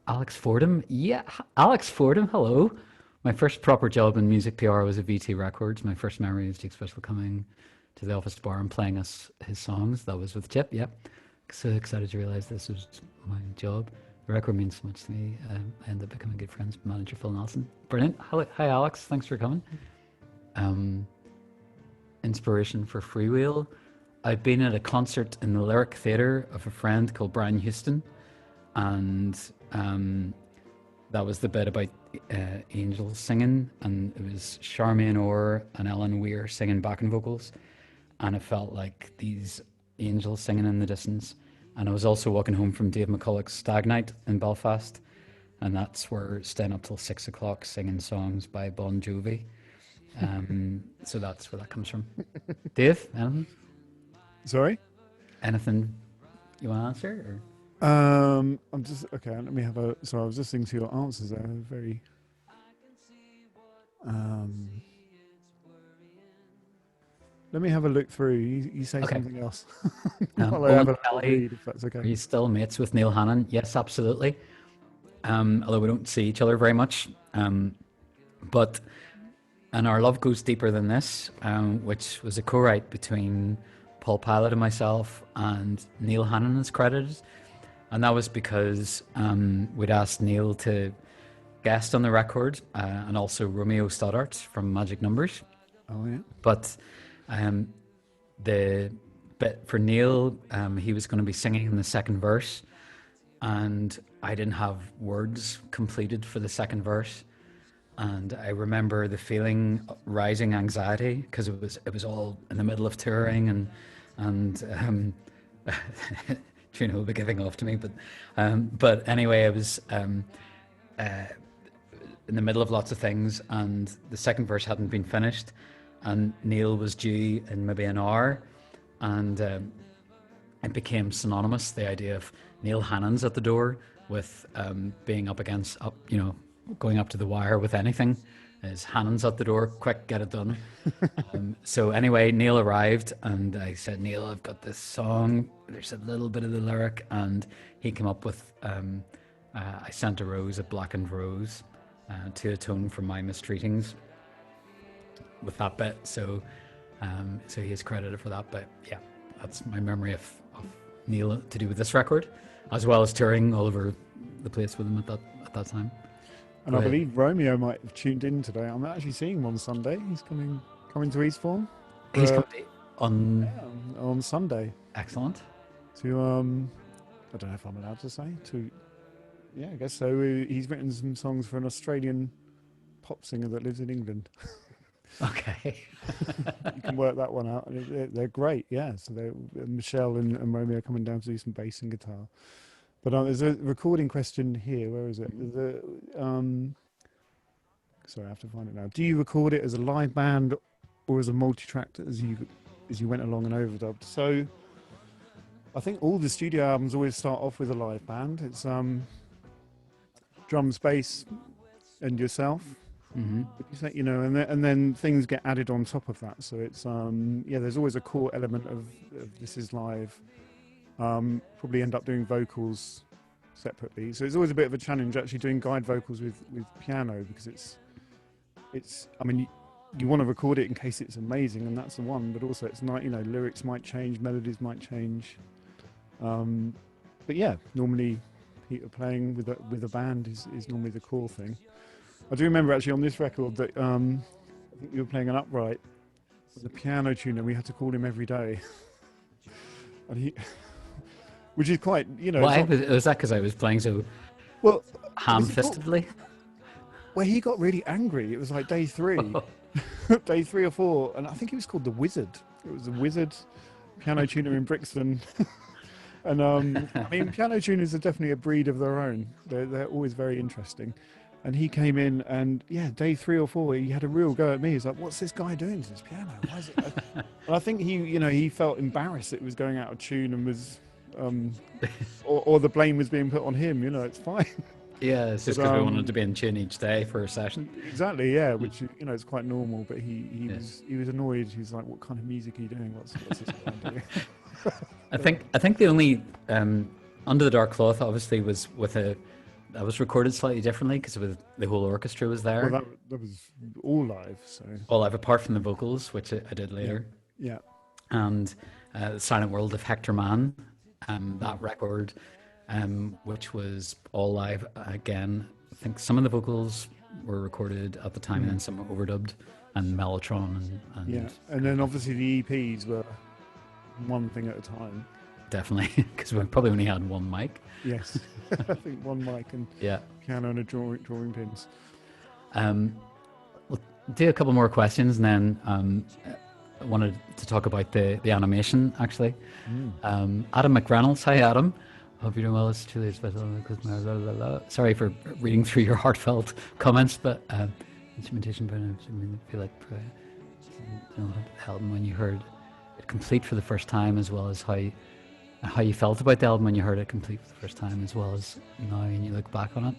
Alex Fordham, yeah, Alex Fordham, hello. My first proper job in music PR was at VT Records. My first memory of Jake Special coming to the office bar and playing us his songs. That was with Chip, yep. So excited to realize this was my job. The record means so much to me. I ended up becoming good friends with manager Phil Nelson. Brilliant. Hi Alex, thanks for coming. Inspiration for Freewheel. I'd been at a concert in the Lyric Theatre of a friend called Brian Houston, and that was the bit about angels singing, and it was Charmaine Orr and Ellen Weir singing backing vocals, and it felt like these angels singing in the distance. And I was also walking home from Dave McCulloch's Stag Night in Belfast, and that's where staying up till 6 o'clock singing songs by Bon Jovi. So that's where that comes from. Dave, anything? Sorry? Anything you want to answer? Or? I'm just okay. Let me have a. So I was listening to your answers. They're very. Let me have a look through. You say Okay. something else. While I have a read, if that's okay. Are you still mates with Neil Hannon? Yes, absolutely. Although we don't see each other very much. But our love goes deeper than this, which was a co-write between Paul Pilot and myself, and Neil Hannon is credited. And that was because we'd asked Neil to guest on the record, and also Romeo Stoddart from Magic Numbers. Oh yeah. But the bit for Neil, he was going to be singing in the second verse, and I didn't have words completed for the second verse. And I remember the feeling, rising anxiety, because it was all in the middle of touring, and Trina will be giving off to me, but anyway, I was in the middle of lots of things, and the second verse hadn't been finished, and Neil was due in maybe an hour, and it became synonymous, the idea of Neil Hannon's at the door, with being up against going up to the wire with anything. His hands at the door, quick, get it done. So anyway, Neil arrived, and I said, Neil, I've got this song. There's a little bit of the lyric, and he came up with I sent a rose, a blackened rose, to atone for my mistreatings with that bit. So he is credited for that. But yeah, that's my memory of Neil to do with this record, as well as touring all over the place with him at that time. And I believe Romeo might have tuned in today. I'm actually seeing him on Sunday. He's coming to Eastbourne. He's coming on Sunday. Excellent. To I don't know if I'm allowed to say I guess so. He's written some songs for an Australian pop singer that lives in England. Okay. You can work that one out. They're great, yeah. So Michelle and Romeo are coming down to do some bass and guitar. But there's a recording question here. Where is it? Sorry, I have to find it now. Do you record it as a live band or as a multi-track as you went along and overdubbed? So I think all the studio albums always start off with a live band. It's drums, bass, and yourself. Mm-hmm. And then things get added on top of that. So it's there's always a core element of this is live. Probably end up doing vocals separately. So it's always a bit of a challenge actually doing guide vocals with piano, because it's I mean you want to record it in case it's amazing, and that's the one, but also it's not, lyrics might change, melodies might change. But yeah, normally Peter playing with a band is normally the core thing. I do remember actually on this record that I think you were playing an upright with a piano tuner. We had to call him every day, and which is quite, Why was that? Because I was playing so ham-fistedly. Well, he got really angry. It was like day 3, day 3 or 4, and I think he was called the Wizard. It was the Wizard piano tuner in Brixton. And I mean, piano tuners are definitely a breed of their own. They're always very interesting. And he came in, and day 3 or 4, he had a real go at me. He's like, "What's this guy doing to this piano? Why is it?" And I think he felt embarrassed that it was going out of tune and was, or the blame was being put on him. It's fine. Yeah, it's just because we wanted to be in tune each day for a session. Exactly, yeah, which is quite normal. But he was annoyed. He's like, "What kind of music are you doing? What's this guy doing?" I think the only Under the Dark Cloth obviously was that was recorded slightly differently because the whole orchestra was there. Well, that was all live. So all live apart from the vocals, which I did later. Yeah. And The Silent World of Hector Mann, that record, which was all live again. I think some of the vocals were recorded at the time, and then some were overdubbed, and Mellotron and then obviously the EPs were one thing at a time. Definitely, because we probably only had one mic. Yes, I think one mic and piano and a drawing pins. We'll do a couple more questions, and then I wanted to talk about the animation actually. Adam McReynolds, hi Adam. Hope you're doing well. It's truly special. Sorry for reading through your heartfelt comments, but instrumentation, but I feel like the album when you heard it complete for the first time, as well as how you felt about the album when you heard it complete for the first time, as well as now when you look back on it.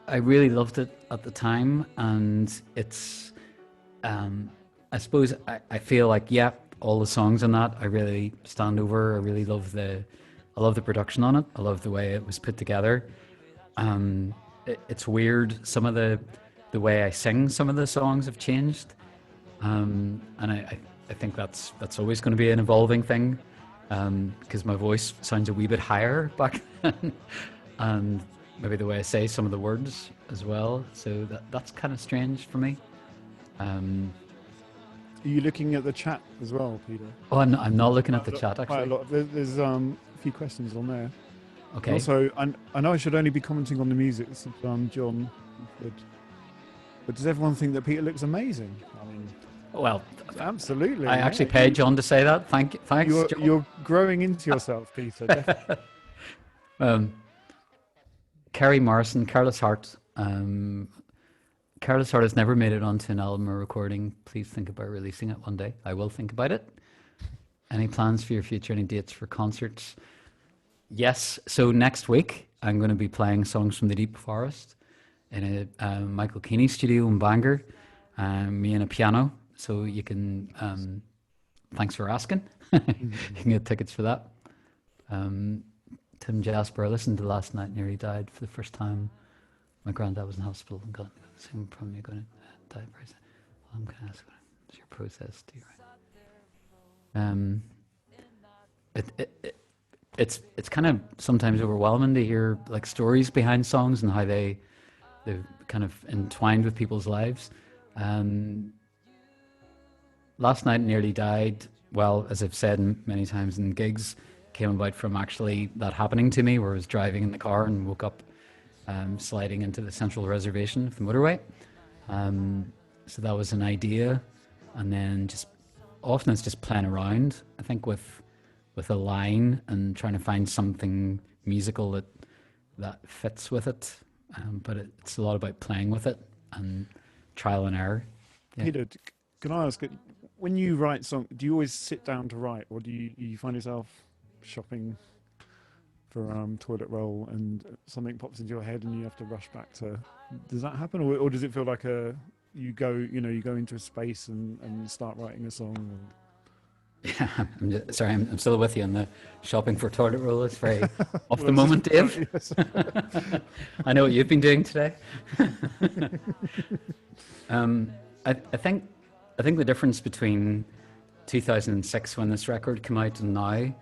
I really loved it at the time, and it's I suppose I feel like all the songs on that I really stand over. I really love the production on it. I love the way it was put together. It's weird, some of the way I sing some of the songs have changed, and I think that's always going to be an evolving thing, because my voice sounds a wee bit higher back then, and maybe the way I say some of the words as well. So that's kind of strange for me. Are you looking at the chat as well, Peter? Oh, I'm not looking at the chat actually. Quite a lot. There's a few questions on there. Okay. Also, I know I should only be commenting on the music. This is John. But does everyone think that Peter looks amazing? I mean, well, absolutely. I actually paid John to say that. Thanks. You're growing into yourself, Peter. Definitely. Kerry Morrison, Careless Heart. Careless Heart has never made it onto an album or recording. Please think about releasing it one day. I will think about it. Any plans for your future? Any dates for concerts? Yes. So next week, I'm going to be playing songs from the Deep Forest in a Michael Keeney studio in Bangor, me and a piano. So you can, thanks for asking. You can get tickets for that. Tim Jasper, I listened to last night, nearly died for the first time. My granddad was in hospital and got same from me going to die very soon. I'm going to ask, what's your process? Do you it's kind of sometimes overwhelming to hear like stories behind songs and how they're kind of entwined with people's lives. Last night nearly died. Well, as I've said many times in gigs, came about from actually that happening to me, where I was driving in the car and woke up sliding into the central reservation of the motorway. So that was an idea, and then just often it's just playing around, I think, with a line and trying to find something musical that fits with it. But it's a lot about playing with it and trial and error. Yeah. Peter, can I ask, when you write songs, do you always sit down to write, or do you find yourself shopping for toilet roll and something pops into your head and you have to rush back to? Does that happen, or does it feel like you go into a space and start writing a song? Yeah, sorry, I'm still with you on the shopping for toilet roll. It's very off the moment, Dave. Yes. I know what you've been doing today. I think the difference between 2006 when this record came out and now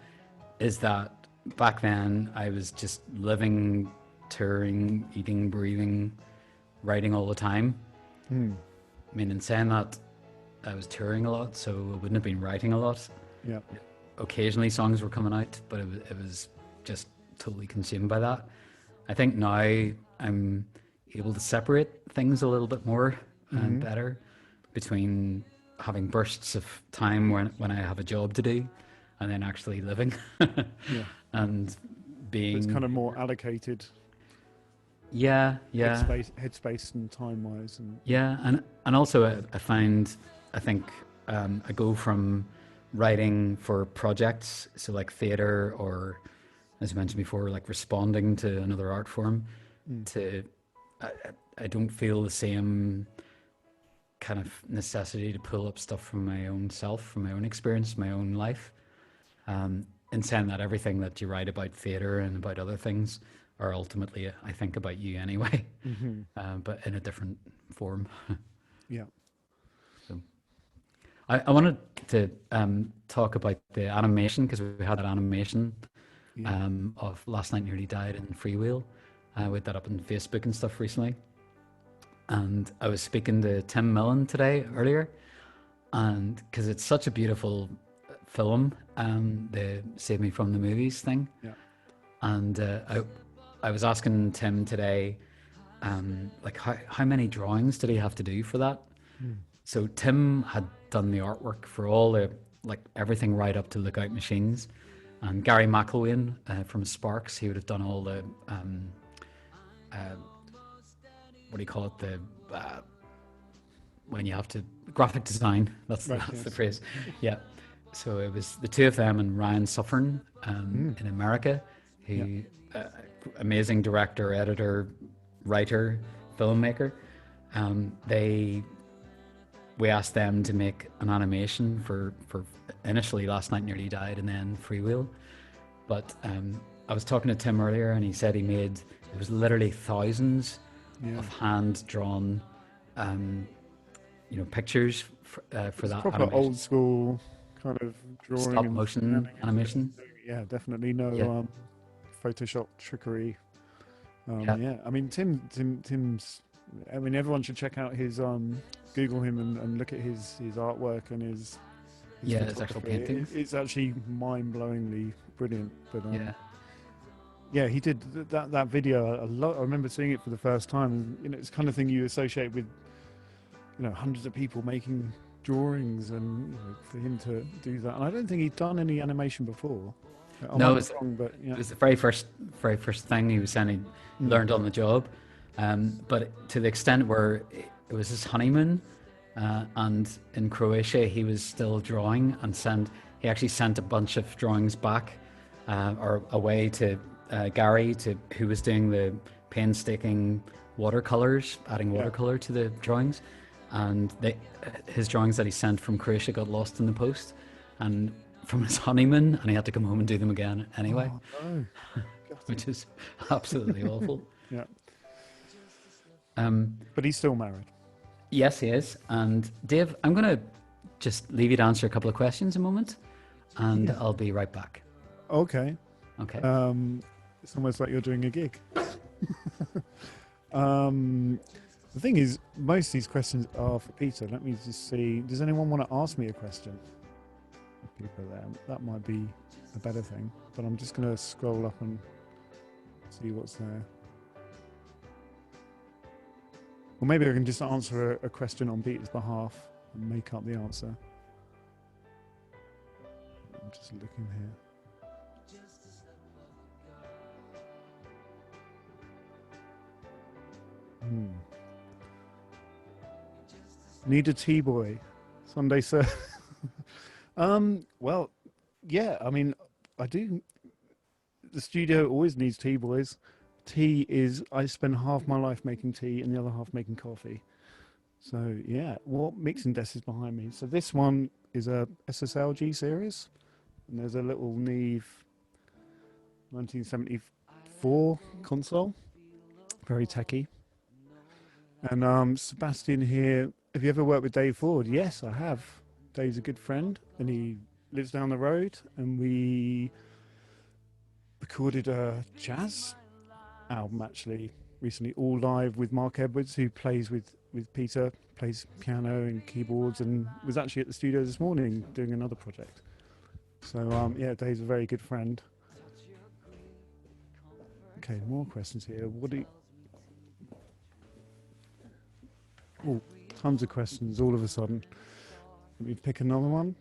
is that back then I was just living, touring, eating, breathing, writing all the time. I mean, in saying that, I was touring a lot, so I wouldn't have been writing a lot. Yeah. Occasionally songs were coming out, but it was just totally consumed by that. I think now I'm able to separate things a little bit more and better between having bursts of time when I have a job to do and then actually living. Yeah. And being... It's kind of more allocated. Yeah. Headspace and time-wise. Yeah, and also I think I go from writing for projects, so like theatre or, as you mentioned before, like responding to another art form, to I don't feel the same kind of necessity to pull up stuff from my own self, from my own experience, my own life. In saying that, everything that you write about theatre and about other things are ultimately, I think, about you anyway, but in a different form. Yeah. So, I wanted to talk about the animation, because we had that animation of Last Night Nearly Died in Freewheel. We had that up on Facebook and stuff recently. And I was speaking to Tim Millen today earlier, and because it's such a beautiful film, the Save Me From the Movies thing. Yeah. And I was asking Tim today, like how many drawings did he have to do for that? So Tim had done the artwork for all the, like everything right up to Lookout Machines, and Gary McElwain from Sparks, he would have done all the what do you call it, the when you have to graphic design, that's the phrase. Yeah, so it was the two of them and Ryan Suffern in America, who amazing director, editor, writer, filmmaker. We asked them to make an animation for initially Last Night Nearly Died and then Freewheel. But I was talking to Tim earlier, and he said it was literally thousands of hand-drawn pictures for that proper animation. Old school kind of drawing, stop motion animation. Yeah, definitely no Photoshop trickery. I mean, Tim's. I mean, everyone should check out his Google him and look at his artwork and his actual paintings. It's actually mind-blowingly brilliant. But yeah, he did that video a lot. I remember seeing it for the first time. It's the kind of thing you associate with, hundreds of people making drawings, and for him to do that. And I don't think he'd done any animation before. No, it was the very first thing he was saying he learned on the job. But to the extent where it was his honeymoon, and in Croatia he was still drawing and he actually sent a bunch of drawings back or away to Gary, to who was doing the painstaking watercolors, adding Yeah. watercolor to the drawings, and his drawings that he sent from Croatia got lost in the post, and from his honeymoon, and he had to come home and do them again anyway, Oh no. Gutting. which is absolutely awful. Yeah. Um, But he's still married. yes, he is. And Dave, I'm going to just leave you to answer a couple of questions a moment, and I'll be right back. Okay. Okay. It's almost like you're doing a gig. The thing is, most of these questions are for Peter. Let me just see. Does anyone want to ask me a question? People there. That might be a better thing. But I'm just going to scroll up and see what's there. Or maybe I can just answer a question on Peter's behalf and make up the answer. I'm just looking here. Need a T-boy, Sunday sir. Well, yeah. I mean, I do. The studio always needs T-boys. Tea is, I spend half my life making tea and the other half making coffee. So yeah, what mixing desk is behind me? So this one is a SSLG series, and there's a little Neve 1974 console, very techy. And Sebastian here. Have you ever worked with Dave Ford? Yes, I have. Dave's a good friend, and he lives down the road. And we recorded a jazz album actually recently, all live, with Mark Edwards, who plays with Peter, plays piano and keyboards, and was actually at the studio this morning doing another project. So yeah, Dave's a very good friend. Okay, more questions here. What do you... Oh, tons of questions all of a sudden. Let me pick another one.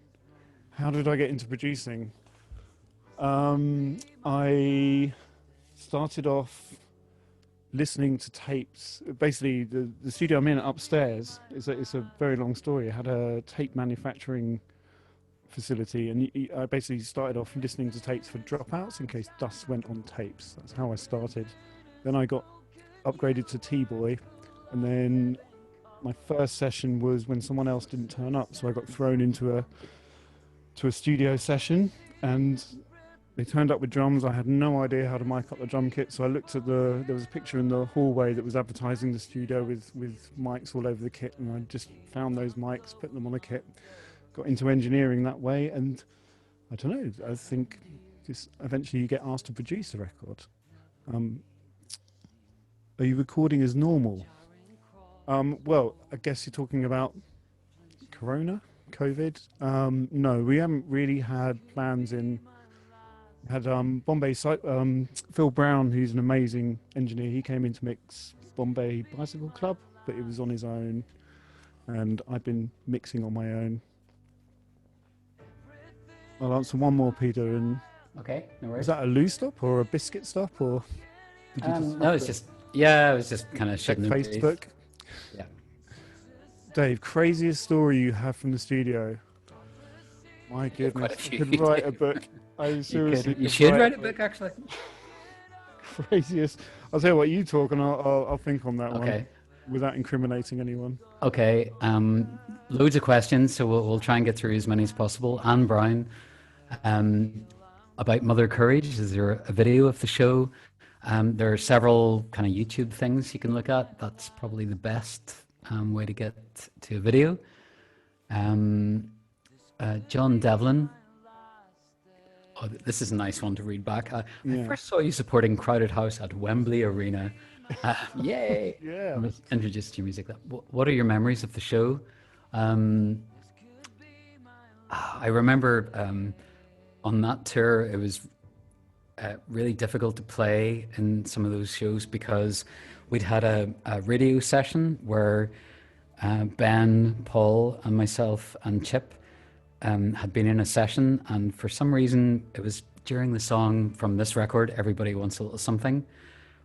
How did I get into producing? I started off listening to tapes. Basically, the studio I'm in upstairs it's a very long story. I had a tape manufacturing facility, and I basically started off listening to tapes for dropouts in case dust went on tapes. That's how I started. Then I got upgraded to T-boy, and then my first session was when someone else didn't turn up, so I got thrown into a studio session, and they turned up with drums. I had no idea how to mic up the drum kit, so I looked at there was a picture in the hallway that was advertising the studio with mics all over the kit, and I just found those mics, put them on a kit, got into engineering that way, and I don't know, I think just eventually you get asked to produce a record. Are you recording as normal? Well, I guess you're talking about COVID. No, we haven't really had plans in. Had Bombay site, Phil Brown, who's an amazing engineer. He came in to mix Bombay Bicycle Club, but it was on his own, and I've been mixing on my own. I'll answer one more, Peter. And Okay, no worries. is that a loose stop or a biscuit stop, or did you just No, it's just, yeah, I was just kind of check shooting the breeze. Facebook? Yeah. Dave, craziest story you have from the studio? My Quite a goodness, I few. could write a book. I seriously You could should write a book, actually. Craziest. I'll tell you what, you talk, and I'll think on that one Okay. without incriminating anyone. Okay. Loads of questions, so we'll try and get through as many as possible. Anne Brown, about Mother Courage. Is there a video of the show? There are several kind of YouTube things you can look at. That's probably the best way to get to a video. John Devlin. Oh, this is a nice one to read back. I first saw you supporting Crowded House at Wembley Arena. Yay! Yeah. I was introduced to your music. What are your memories of the show? I remember on that tour, it was really difficult to play in some of those shows because we'd had a radio session where Ben, Paul, and myself and Chip had been in a session, and for some reason it was during the song from this record, Everybody Wants a Little Something,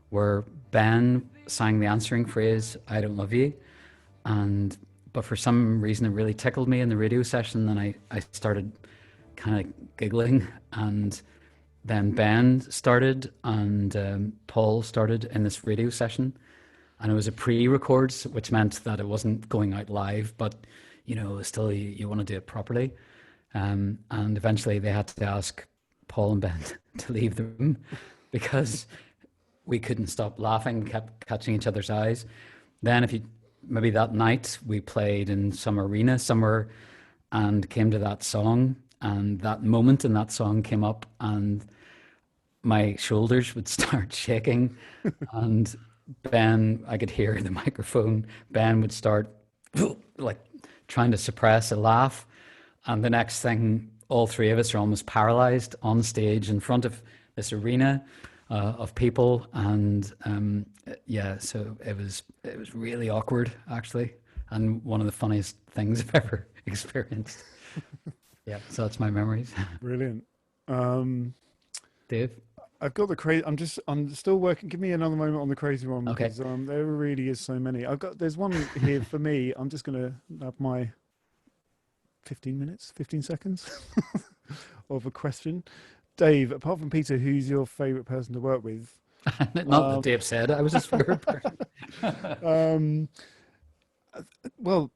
where Ben sang the answering phrase, I don't love you, but for some reason it really tickled me in the radio session, and I started kind of giggling, and then Ben started, and Paul started in this radio session, and it was a pre-record, which meant that it wasn't going out live, but still you want to do it properly. And eventually they had to ask Paul and Ben to leave the room because we couldn't stop laughing, kept catching each other's eyes. Then maybe that night we played in some arena somewhere and came to that song, and that moment in that song came up, and my shoulders would start shaking, and Ben, I could hear the microphone, Ben would start like trying to suppress a laugh. And the next thing, all three of us are almost paralyzed on stage in front of this arena of people. And so it was really awkward, actually, and one of the funniest things I've ever experienced. Yeah, so that's my memories. Brilliant. Dave? I've got the crazy. I'm still working. Give me another moment on the crazy one Okay. because there really is so many. There's one here for me. I'm just gonna have my 15 seconds of a question. Dave, apart from Peter, who's your favorite person to work with? Not that Dave said I was his favorite person. Well,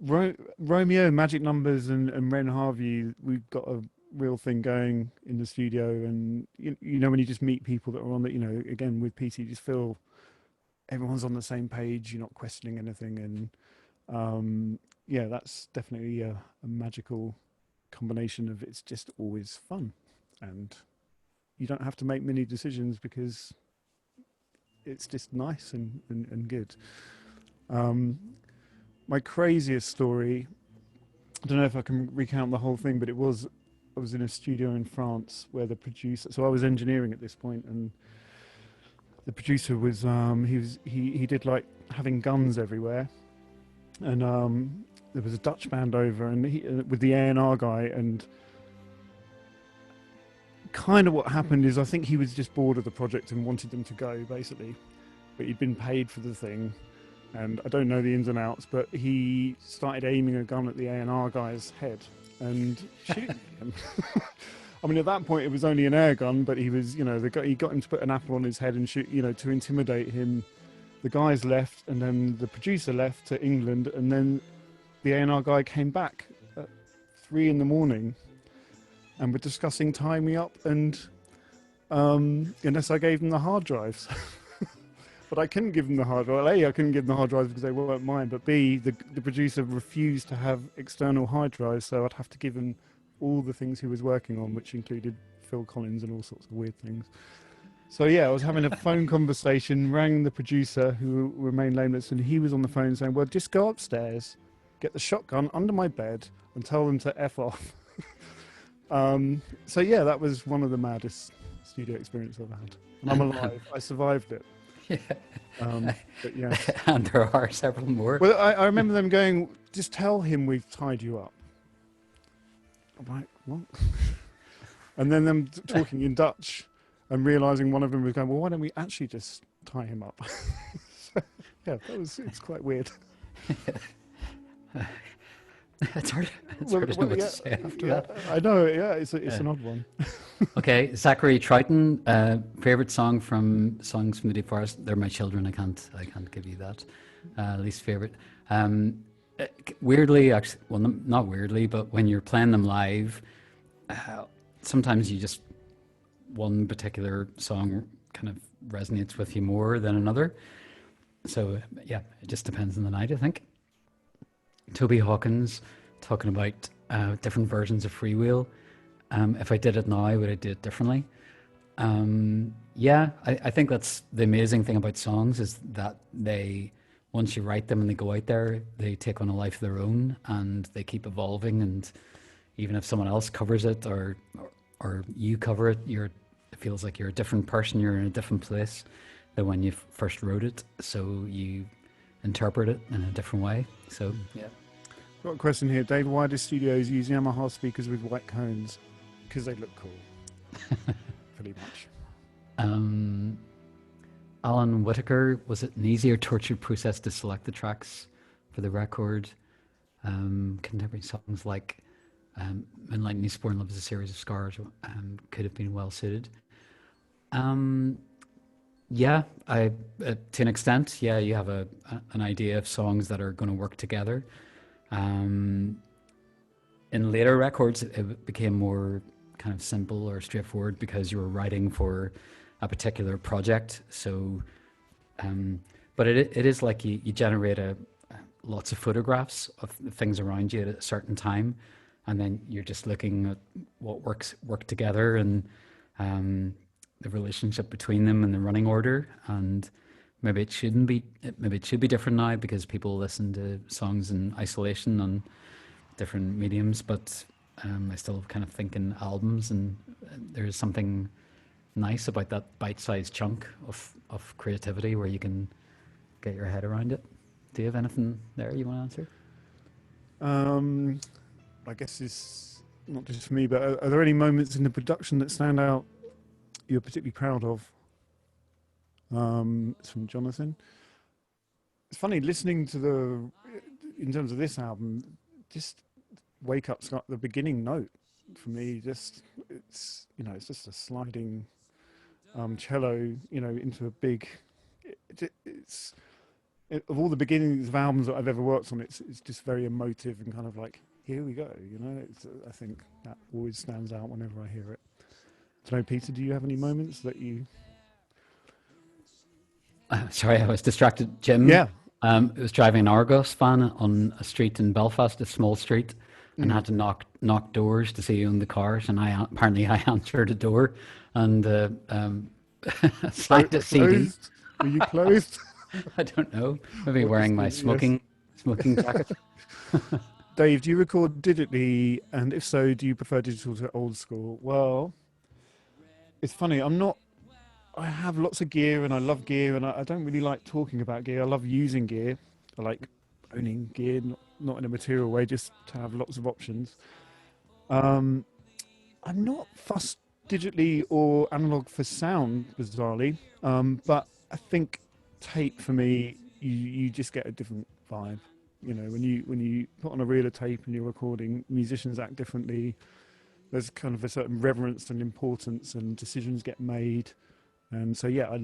Romeo, Magic Numbers, and Ren Harvey, we've got a real thing going in the studio, and when you just meet people that are on the, again with Peter, you just feel everyone's on the same page. You're not questioning anything, and that's definitely a magical combination of it's just always fun, and you don't have to make many decisions because it's just nice and good. My craziest story, I don't know if I can recount the whole thing, but I was in a studio in France where the producer, so I was engineering at this point, and the producer was he did like having guns everywhere, and there was a Dutch band over, and he with the A&R guy, and kind of what happened is I think he was just bored of the project and wanted them to go, basically, but he'd been paid for the thing, and I don't know the ins and outs, but he started aiming a gun at the A&R guy's head and shooting him. I mean, at that point it was only an air gun, but he was, he got him to put an apple on his head and shoot, to intimidate him. The guys left, and then the producer left to England, and then the A&R guy came back at 3 a.m. and we're discussing tying me up, and unless I gave him the hard drives. But I couldn't give him the hard drive. A, I couldn't give him the hard drives because they weren't mine, but B, the producer refused to have external hard drives, so I'd have to give him all the things he was working on, which included Phil Collins and all sorts of weird things. So yeah, I was having a phone conversation, rang the producer, who remained nameless, and he was on the phone saying, well, just go upstairs, get the shotgun under my bed, and tell them to F off. So yeah, that was one of the maddest studio experiences I've had. And I'm alive. I survived it. Yeah. But yeah. And there are several more. Well, I remember them going, just tell him we've tied you up. I'm like, what? And then them talking in Dutch and realising one of them was going, well, why don't we actually just tie him up? So, yeah, it's quite weird. It's hard to know what to say after that. I know, yeah, it's an odd one. Okay, Zachary Triton, favorite song from Songs from the Deep Forest. They're my children. I can't give you that. Least favorite. Weirdly, actually, well, not weirdly, but when you're playing them live, sometimes you just one particular song kind of resonates with you more than another. So yeah, it just depends on the night, I think. Toby Hawkins talking about different versions of Freewheel. If I did it now, would I do it differently? I think that's the amazing thing about songs, is that they, once you write them and they go out there, they take on a life of their own and they keep evolving. And even if someone else covers it or you cover it, it feels like you're a different person. You're in a different place than when you first wrote it. So you interpret it in a different way. So yeah. Got a question here, Dave. Why do studios use Yamaha speakers with white cones? Because they look cool. Pretty much. Alan Whitaker, was it an easier tortured process to select the tracks for the record? Contemporary songs like Moonlight and Eastbourne Love is a Series of Scars could have been well suited. Um, yeah, to an extent, yeah, you have an idea of songs that are going to work together. Um, in later records, it became more kind of simple or straightforward because you were writing for a particular project. So, um, but it is like you generate lots of photographs of the things around you at a certain time, and then you're just looking at what work together and um, the relationship between them and the running order. And maybe it shouldn't be. Maybe it should be different now because people listen to songs in isolation on different mediums. But I still kind of think in albums, and there is something nice about that bite-sized chunk of creativity where you can get your head around it. Do you have anything there you want to answer? Um, I guess it's not just for me, but are there any moments in the production that stand out you're particularly proud of? It's from Jonathan. It's funny listening to in terms of this album, just Wake Up's got the beginning note for me. It's just a sliding cello, into a big. It's of all the beginnings of albums that I've ever worked on, it's just very emotive and kind of like, here we go. I think that always stands out whenever I hear it. I don't know, Peter, do you have any moments that you? Sorry, I was distracted. Jim Yeah. was driving an Argos van on a street in Belfast, a small street, and had to knock doors to see who owned the cars. And apparently I answered a door and signed a CD. Closed? Were you closed? I don't know. Maybe What wearing is my it? Yes. smoking jacket. Dave, do you record digitally? And if so, do you prefer digital to old school? Well, it's funny. I have lots of gear and I love gear and I don't really like talking about gear. I love using gear. I like owning gear, not in a material way, just to have lots of options. Um, I'm not fussed digitally or analog for sound, bizarrely. But I think tape for me, you just get a different vibe. When you put on a reel of tape and you're recording, musicians act differently. There's kind of a certain reverence and importance, and decisions get made. And so yeah,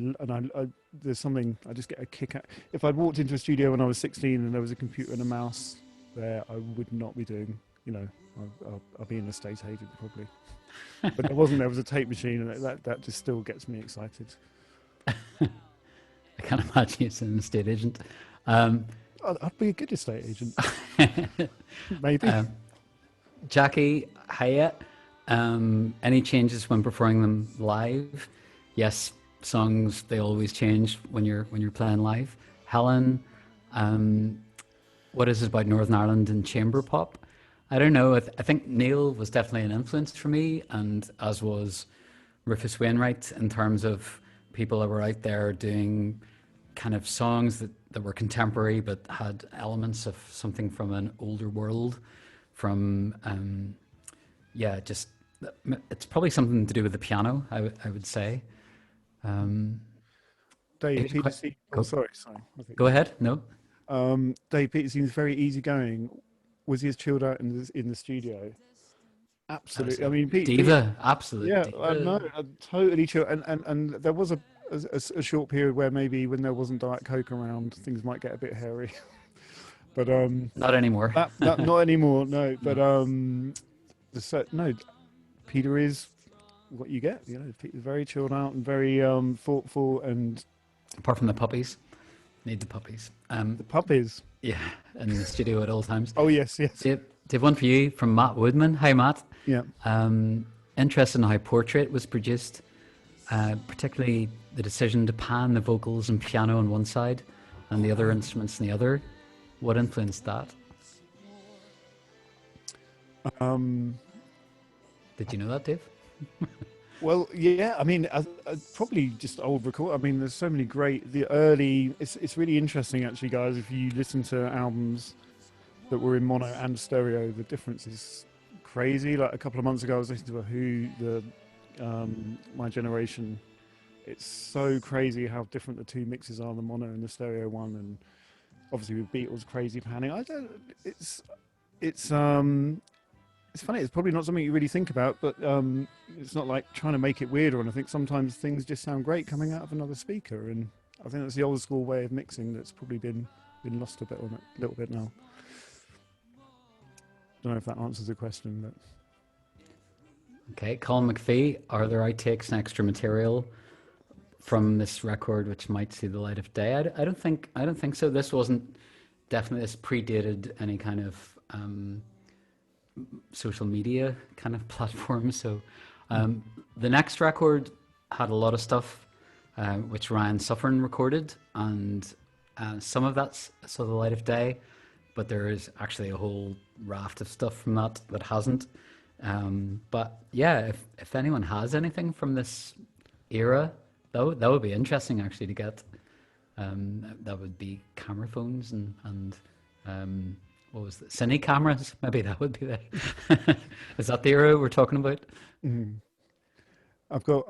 there's something I just get a kick out. If I'd walked into a studio when I was 16 and there was a computer and a mouse there, I would not be doing. I'll be an estate agent probably. But there wasn't. There was a tape machine, and that just still gets me excited. I can't imagine you as an estate agent. Um, I'd be a good estate agent, maybe. Jackie, hiya. Any changes when performing them live? Yes, songs they always change when you're playing live. Helen, what is it about Northern Ireland and chamber pop? I don't know. I think Neil was definitely an influence for me, and as was Rufus Wainwright in terms of people that were out there doing kind of songs that were contemporary but had elements of something from an older world. From just it's probably something to do with the piano. I would say. Dave Quite, Peter. Oh, sorry. I think go ahead. No. Dave Peter seems very easygoing. Was he as chilled out in the studio? Absolutely. I mean, Pete, Diva, absolute yeah, I know, diva. totally chill. And there was a short period where maybe when there wasn't Diet Coke around, things might get a bit hairy. But Not anymore. that not anymore. No, but No. no, Peter is what you get. Peter's very chilled out and very thoughtful, and Apart from the puppies, need the puppies. the puppies. Yeah, in the studio at all times. Oh yes, yes, Dave, one for you from Matt Woodman. Hi, Matt. yeah. Interested in how Portrait was produced, particularly the decision to pan the vocals and piano on one side and the other instruments on the other. What influenced that? Did you know that, Dave? Well, yeah. I mean, probably just old record. I mean, there's so many great. The early. It's really interesting, actually, guys. If you listen to albums that were in mono and stereo, the difference is crazy. Like a couple of months ago, I was listening to a Who, My Generation. It's so crazy how different the two mixes are, the mono and the stereo one, and obviously with Beatles crazy panning. I don't. It's it's funny. It's probably not something you really think about, but it's not like trying to make it weird or anything. Sometimes things just sound great coming out of another speaker, and I think that's the old school way of mixing that's probably been lost a bit on it, a little bit now. Don't know if that answers the question, but Okay, Colin McPhee, are there outtakes and extra material from this record which might see the light of day? I don't think so. This wasn't definitely, this predated any kind of social media kind of platform. So the next record had a lot of stuff which Ryan Suffern recorded, and some of that saw the light of day, but there is actually a whole raft of stuff from that that hasn't. But yeah, if anyone has anything from this era, that would be interesting actually to get. That would be camera phones and what was it? Cine cameras? Maybe that would be the. Is that the era we're talking about? I've got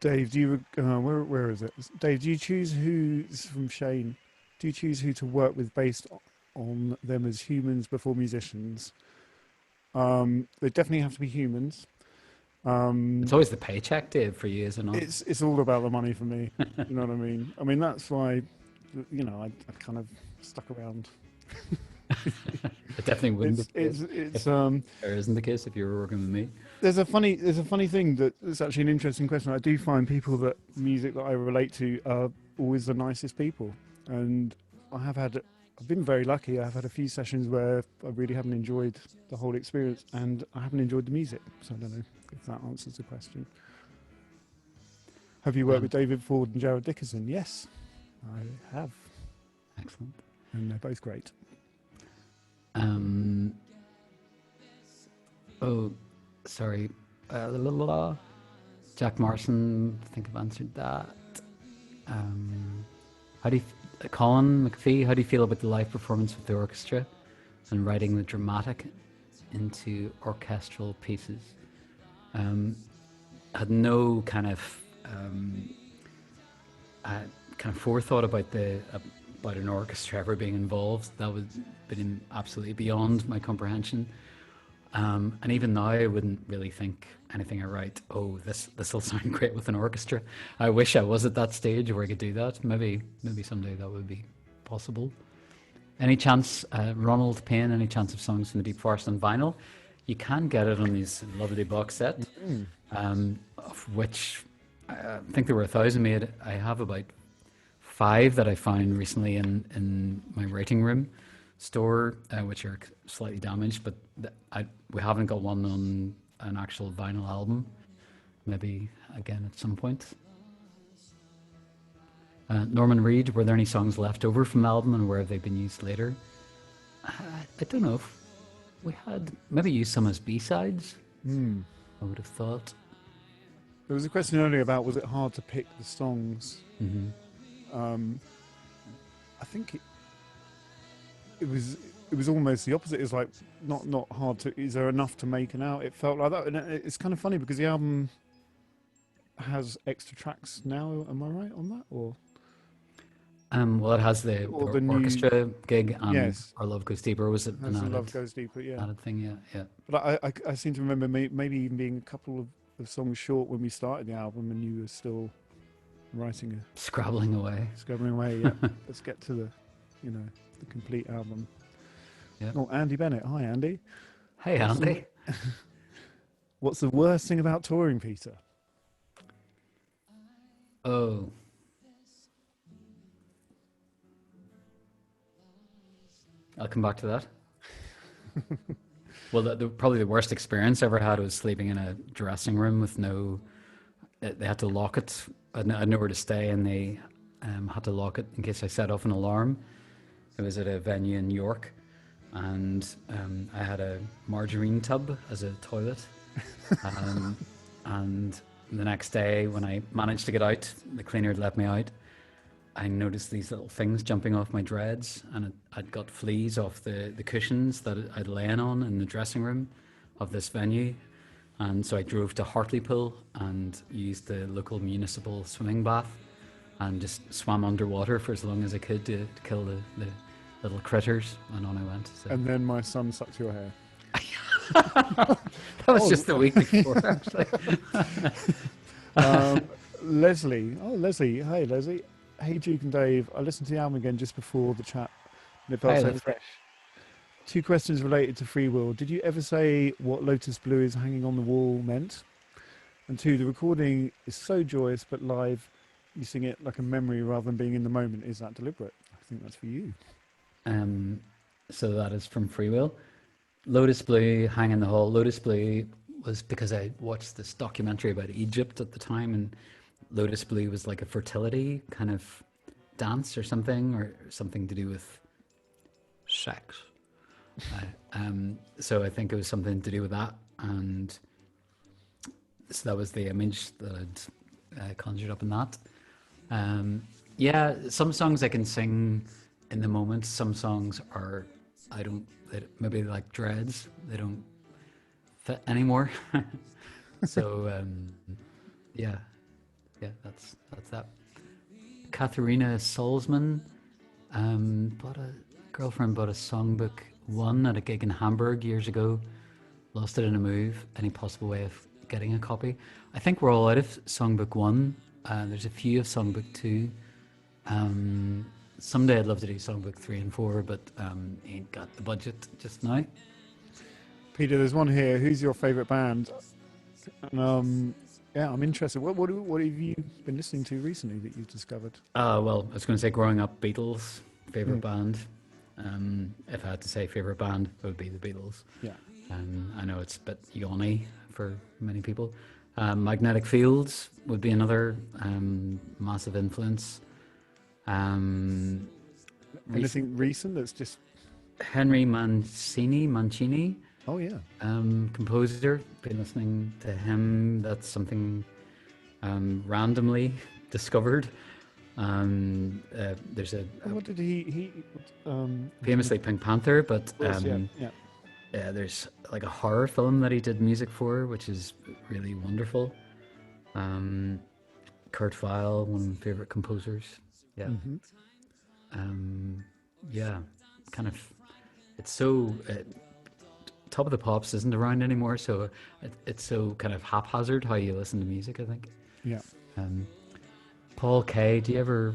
Dave. Do you where is it? Dave, do you choose who's from Shane? Do you choose who to work with based on them as humans before musicians? They definitely have to be humans. It's always the paycheck, Dave, for you, isn't it? It's all about the money for me. You know what I mean? I mean, that's why, I kind of stuck around. It definitely wouldn't. It's There isn't the case if you were working with me. there's a funny thing that it's actually an interesting question. I do find people that music that I relate to are always the nicest people, and I've been very lucky. I've had a few sessions where I really haven't enjoyed the whole experience, and I haven't enjoyed the music. So I don't know if that answers the question. Have you worked with David Ford and Jared Dickerson? Yes, I have. Excellent. And they're both great. Oh, sorry. Jack Morrison, I think I've answered that. How do you, Colin McPhee, how do you feel about the live performance with the orchestra and writing the dramatic into orchestral pieces? Had no kind of forethought about about an orchestra ever being involved. That would been absolutely beyond my comprehension. And even now, I wouldn't really think anything I write, oh, this will sound great with an orchestra. I wish I was at that stage where I could do that. Maybe someday that would be possible. Any chance, Ronald Payne, any chance of songs from the Deep Forest on vinyl? You can get it on these lovely box set, of which I think there were 1,000 made. I have about 5 that I found recently in my writing room store, which are slightly damaged, but we haven't got one on an actual vinyl album. Maybe again at some point. Norman Reed, were there any songs left over from the album, and where have they been used later? I don't know if we had maybe used some as B-sides. I would have thought. There was a question earlier about, was it hard to pick the songs? I think it was almost the opposite. It's like not hard to. Is there enough to make an out? It felt like that, and it's kind of funny because the album has extra tracks now. Am I right on that? Or well, it has the orchestra gig, and yes. Our Love Goes Deeper was it an Love Goes Deeper, yeah. added thing, yeah. But I seem to remember maybe even being a couple of songs short when we started the album, and you were still writing scrabbling away. Yeah. Let's get to the complete album. Yeah. Oh, Andy Bennett. Hi, Andy. Hey, Andy. What's the worst thing about touring, Peter? Oh. I'll come back to that. Well, probably the worst experience I ever had was sleeping in a dressing room with no. They had to lock it. I had nowhere to stay, and they had to lock it in case I set off an alarm. It was at a venue in York, and I had a margarine tub as a toilet. And the next day, when I managed to get out, the cleaner had let me out. I noticed these little things jumping off my dreads, and I'd got fleas off the cushions that I'd lain on in the dressing room of this venue. And so I drove to Hartlepool and used the local municipal swimming bath and just swam underwater for as long as I could to kill the little critters, and on I went. So And then my son sucks your hair. that was Oh, just the week before, actually. um, Leslie. Oh, Leslie. Hey, Leslie. Hey, Duke and Dave. I listened to the album again just before the chat, and it felt Hi, so Leslie. fresh. Two questions related to free will. Did you ever say what Lotus Blue is hanging on the wall meant? And two, the recording is so joyous, but live, you sing it like a memory rather than being in the moment. Is that deliberate? I think that's for you. Um, so that is from Free Will. Lotus Blue, Hang in the Hall. Lotus Blue was because I watched this documentary about Egypt at the time, and Lotus Blue was like a fertility kind of dance or something to do with sex. So I think it was something to do with that, and so that was the image that I'd conjured up in that. Um, yeah, some songs I can sing in the moment. Some songs are I don't. Maybe like dreads. They don't fit anymore. So yeah, yeah, that's that. Katharina Salzman bought a girlfriend bought a songbook one at a gig in Hamburg years ago. Lost it in a move. Any possible way of getting a copy? I think we're all out of songbook one. There's a few of songbook two. Someday I'd love to do songbook 3 and 4, but ain't got the budget just now. Peter, there's one here. Who's your favourite band? And, yeah, I'm interested. What have you been listening to recently that you've discovered? Well, I was going to say growing up, Beatles, favorite Mm. band. If I had to say favorite band, it would be the Beatles. Yeah. I know it's a bit yawny for many people. Magnetic Fields would be another massive influence. Um, Anything recent that's just... Henry Mancini, Oh, yeah. composer. Been listening to him. That's something randomly discovered. There's a What did he famously Pink Panther, but yeah, yeah. there's like a horror film that he did music for, which is really wonderful. Kurt Weill, one of my favorite composers. Yeah. Yeah, kind of. It's so Top of the Pops isn't around anymore, so it's so kind of haphazard how you listen to music, I think. Yeah. Paul Kay, do you ever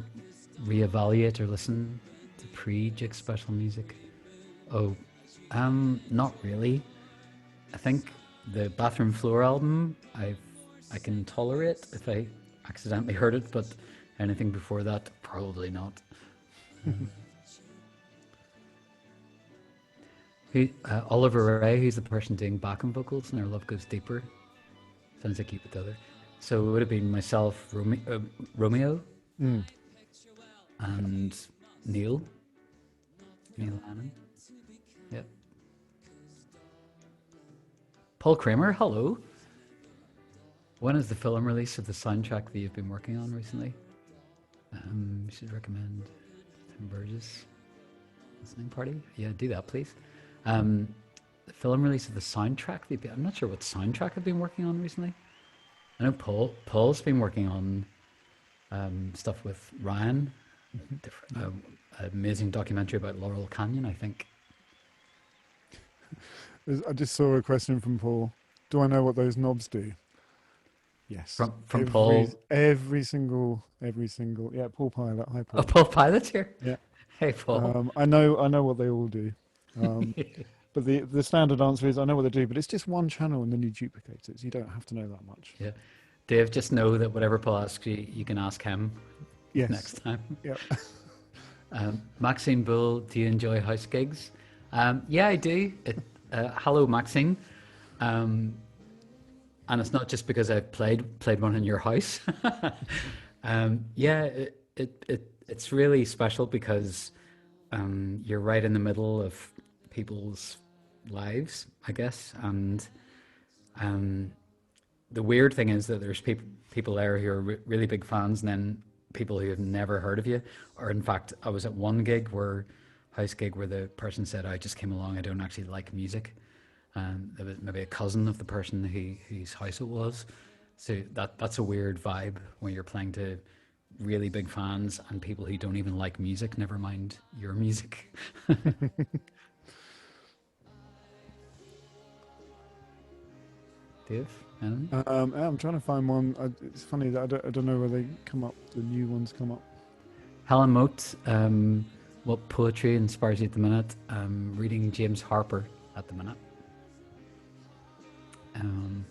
reevaluate or listen to pre-Jig Special music? Oh, not really. I think the Bathroom Floor album I can tolerate if I accidentally heard it, but anything before that, probably not. Oliver Ray, who's the person doing backing vocals, and Our Love Goes Deeper. Sounds like you put the other. So it would have been myself, Romeo, Mm. and Neil Lennon. Yep. Paul Kramer, hello. When is the film release of the soundtrack that you've been working on recently? You should recommend Tim Burgess listening party. Yeah, do that, please. The film release of the soundtrack. I'm not sure what soundtrack I've been working on recently. I know Paul's been working on stuff with Ryan. Amazing documentary about Laurel Canyon, I think. I just saw a question from Paul. Do I know what those knobs do? Yes. From Paul. Every single. Yeah, Paul Pilot. Hi, Paul. Oh, Paul Pilot's here. Yeah. Hey, Paul. I know what they all do. But the standard answer is I know what they do, but it's just one channel and then you duplicate it, so you don't have to know that much. Yeah. Dave, just know that whatever Paul asks you, you can ask him Yes. next time. Yeah. Maxine Bull, do you enjoy house gigs? Yeah, I do. Hello, Maxine. And it's not just because I've played one in your house. Yeah, it's really special because you're right in the middle of people's lives, I guess. And the weird thing is that there's people there who are really big fans, and then people who have never heard of you. Or in fact, I was at one house gig where the person said, I just came along, I don't actually like music. There was maybe a cousin of the person whose house it was. So that's a weird vibe when you're playing to really big fans and people who don't even like music, never mind your music. Dave? Anything? I'm trying to find one. It's funny that I don't know where they come up. The new ones come up. Helen Moat, what poetry inspires you at the minute? Reading James Harper at the minute. Um,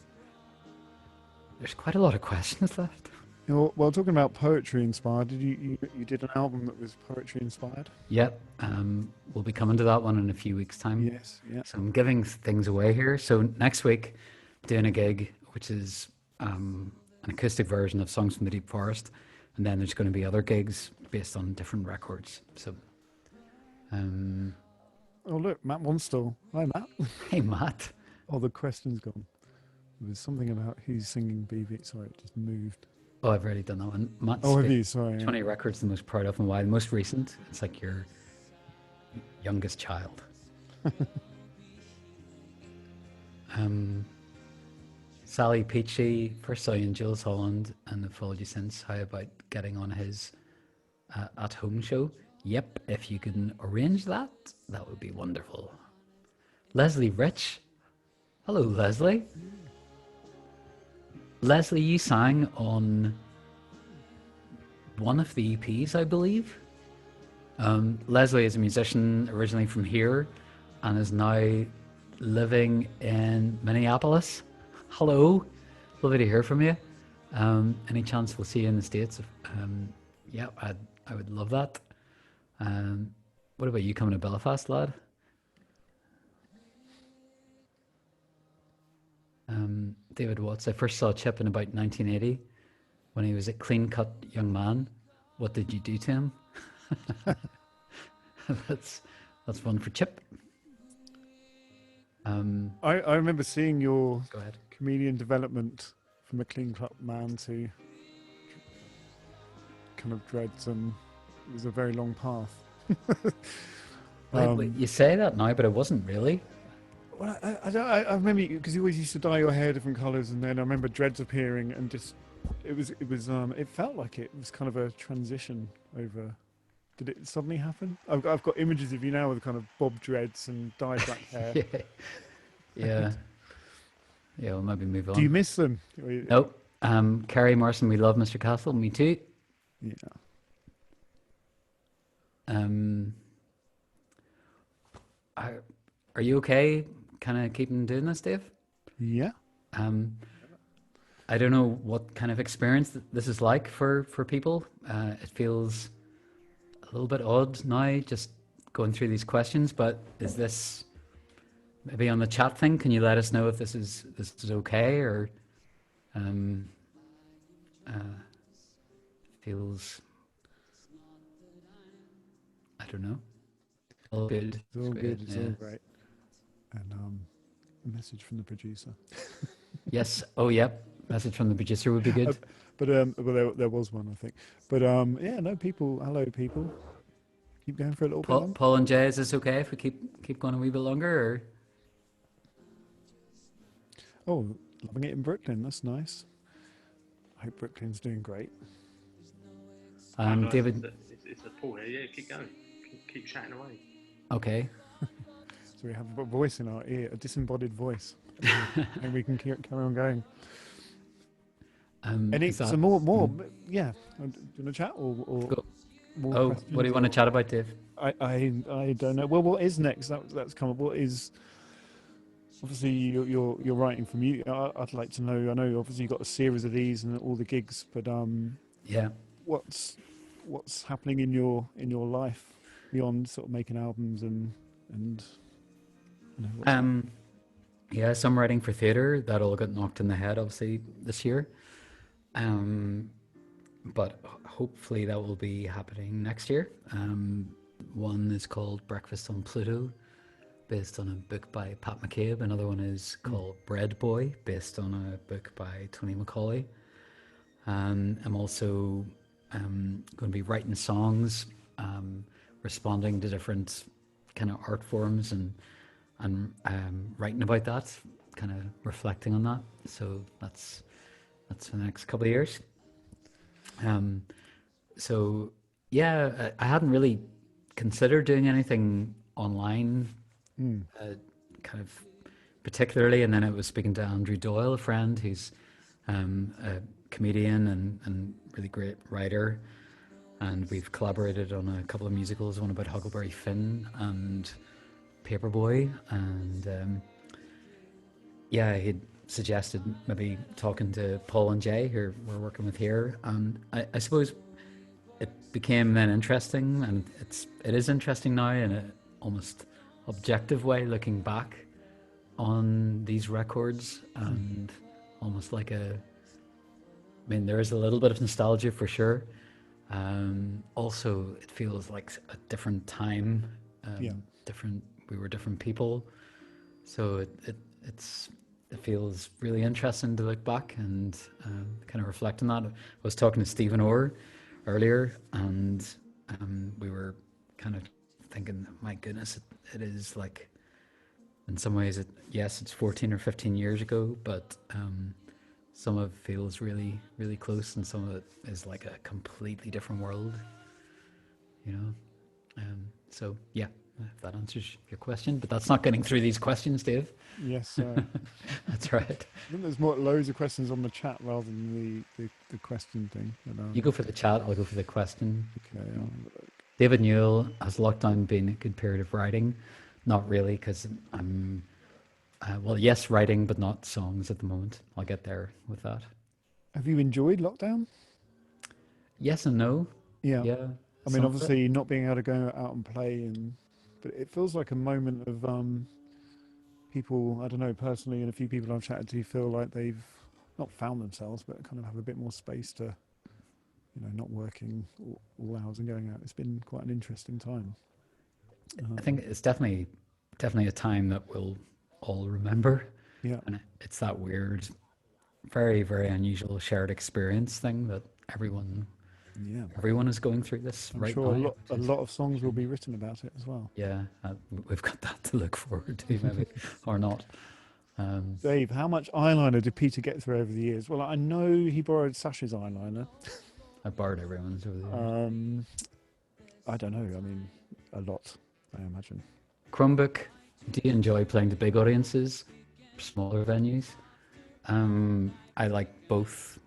there's quite a lot of questions left. Well, talking about poetry inspired, you did an album that was poetry inspired? Yep, we'll be coming to that one in a few weeks' time. Yes, yeah. So I'm giving things away here. So next week, doing a gig, which is an acoustic version of Songs from the Deep Forest. And then there's going to be other gigs based on different records. So, Oh look, Matt Monstall. Hi Matt. hey, Matt. Oh, the question's gone. There's something about who's singing BB. Sorry, it just moved. Oh, I've already done that one. Matt's Oh, have you? Sorry. 20 records the most proud of and why. The most recent, it's like your youngest child. Sally Peachy, first saw you in Jules Holland and have followed you since. How about getting on his at-home show? Yep, if you can arrange that, that would be wonderful. Leslie Rich. Hello, Leslie. Leslie, you sang on one of the EPs, I believe. Leslie is a musician originally from here and is now living in Minneapolis. Hello, lovely to hear from you. Any chance we'll see you in the States? Yeah, I would love that. What about you coming to Belfast, lad? David Watts, I first saw Chip in about 1980 when he was a clean-cut young man. What did you do to him? That's one for Chip. I remember seeing your Go ahead. comedian development from a clean-cut man to kind of dreads, and it was a very long path. Wait, you say that now, but it wasn't really. Well, I remember because you always used to dye your hair different colours, and then I remember dreads appearing, and just it felt like it was kind of a transition over. Did it suddenly happen? I've got images of you now with kind of bob dreads and dyed black hair. Yeah. Yeah, we'll maybe move on. Do you miss them? Nope. Carrie Morrison, we love Mr. Castle. Me too. Yeah. Are you okay? Kind of keeping doing this, Dave? Yeah. I don't know what kind of experience this is like for people. It feels a little bit odd now, just going through these questions. But is this maybe on the chat thing? Can you let us know if this is okay, or feels, I don't know. All good. It's all good. It's Yeah. all great. And a message from the producer. Yes. Oh, yep. Message from the producer would be good. But well, there was one, I think. But yeah, no, people. Hello, people. Keep going for a little bit longer. Paul and Jay, is this okay if we keep going a wee bit longer? Or? Oh, loving it in Brooklyn. That's nice. I hope Brooklyn's doing great. David. It's a Paul here. Yeah, keep going. Keep chatting away. Okay. So we have a voice in our ear, a disembodied voice, and we can carry on going. So more, yeah. Do you want to chat or Go. more Oh, questions, what do you want to or- chat about, Dave? I don't know. Well, what is next? That's come up. What is? Obviously, you're writing for me. I'd like to know. I know obviously you got a series of these and all the gigs, but Yeah. what's happening in your life beyond sort of making albums and you know, what's Yeah, some writing for theatre that all got knocked in the head, obviously, this year. But hopefully that will be happening next year. One is called Breakfast on Pluto, based on a book by Pat McCabe. Another one is called Bread Boy, based on a book by Tony Macaulay. I'm also going to be writing songs, responding to different kind of art forms and writing about that, kind of reflecting on that. So that's for the next couple of years. So yeah, I hadn't really considered doing anything online, Mm. kind of particularly, and then I was speaking to Andrew Doyle, a friend who's a comedian and really great writer, and we've collaborated on a couple of musicals, one about Huckleberry Finn and Paperboy, and yeah, he'd suggested maybe talking to Paul and Jay, who we're working with here, and I suppose it became then interesting, and it is interesting now in a almost objective way, looking back on these records, and almost like I mean, there is a little bit of nostalgia for sure. Also, it feels like a different time, Yeah. different. We were different people, so it feels really interesting to look back and kind of reflect on that. I was talking to Stephen Orr earlier, and we were kind of thinking, my goodness, it is like, in some ways, yes, it's 14 or 15 years ago, but some of it feels really, really close, and some of it is like a completely different world, you know? So, yeah, if that answers your question, but that's not getting through these questions, Dave. Yes. That's right. I think there's loads of questions on the chat rather than the question thing. But, You go for the chat, I'll go for the question. okay. David Newell, has lockdown been a good period of writing? Not really, because I'm, well, yes, writing, but not songs at the moment. I'll get there with that. Have you enjoyed lockdown? Yes and no. Yeah. Yeah. I mean, obviously not being able to go out and play, but it feels like a moment of people. I don't know, personally, and a few people I've chatted to feel like they've not found themselves, but kind of have a bit more space to, not working all hours and going out. It's been quite an interesting time. I think it's definitely a time that we'll all remember. Yeah. And it's that weird, very, very unusual shared experience thing that everyone is going through this I'm right sure now. a lot of songs will be written about it as well. Yeah, we've got that to look forward to, maybe, or not. Dave, how much eyeliner did Peter get through over the years? Well, I know he borrowed Sasha's eyeliner. I borrowed everyone's over the years. I don't know. I mean, a lot, I imagine. Chromebook, do you enjoy playing to big audiences, smaller venues? I like both.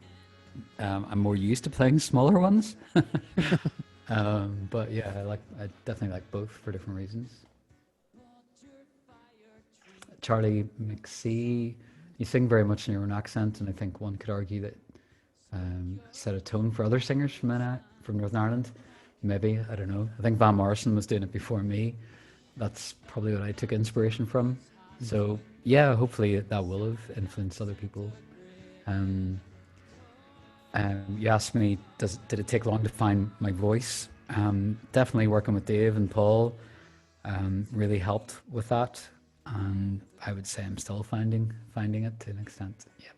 I'm more used to playing smaller ones, but yeah, I definitely like both for different reasons. Charlie McSee, you sing very much in your own accent, and I think one could argue that set a tone for other singers from Northern Ireland. Maybe, I don't know. I think Van Morrison was doing it before me. That's probably what I took inspiration from. So yeah, hopefully that will have influenced other people. You asked me, did it take long to find my voice? Definitely working with Dave and Paul really helped with that. And I would say I'm still finding it to an extent. Yeah.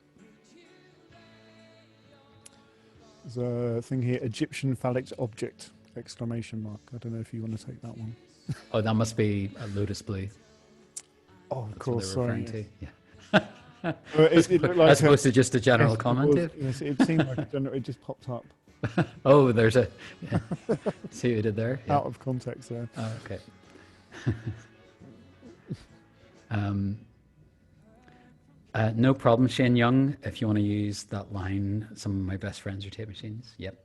There's a thing here, Egyptian phallic object, ! I don't know if you want to take that one. Oh, that must be a Lotus Blue. Oh, of That's course, what they're referring sorry. to. Yeah. It looked like As opposed to just a general yes, comment. yes, it seemed like it just popped up Oh, there's a. Yeah. See what you did there? Yeah. out of context there. Oh, okay. No problem, Shane Young. If you want to use that line, some of my best friends are tape machines. Yep.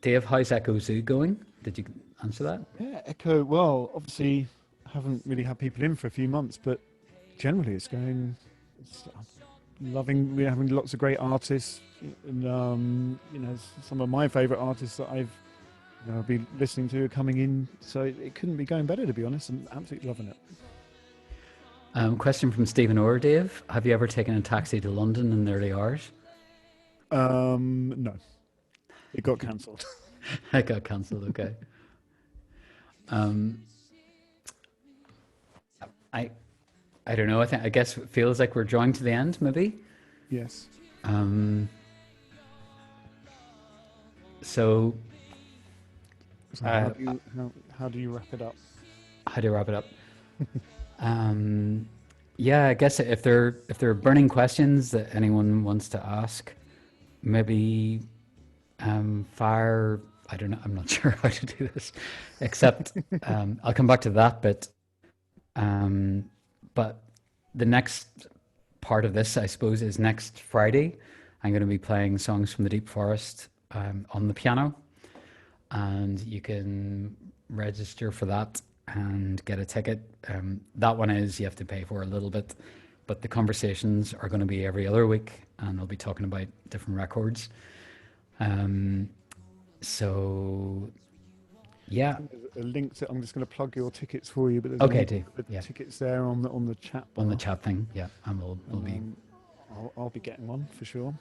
Dave, how's Echo Zoo going? Did you answer that? Yeah, Echo, well, obviously haven't really had people in for a few months, but generally I'm loving, we're having lots of great artists, and some of my favourite artists that I've been listening to are coming in, so it couldn't be going better, to be honest. I'm absolutely loving it. Question from Stephen Orr, Dave. Have you ever taken a taxi to London in the early hours? No, it got cancelled. It got cancelled, okay. I don't know. I guess it feels like we're drawing to the end, maybe. Yes. So how do you wrap it up? how do you wrap it up? Yeah, I guess if there are burning questions that anyone wants to ask, maybe fire. I don't know. I'm not sure how to do this, except I'll come back to that bit. Um, but the next part of this, I suppose, is next Friday. I'm going to be playing songs from the Deep Forest on the piano, and you can register for that and get a ticket. That one is you have to pay for a little bit, but the conversations are going to be every other week, and I'll be talking about different records. Um, so yeah, There's a link to. I'm just going to plug your tickets for you, but there's a okay, link do to the yeah tickets there on the chat bar. on the chat thing, yeah, and we'll be Um, I'll be getting one for sure.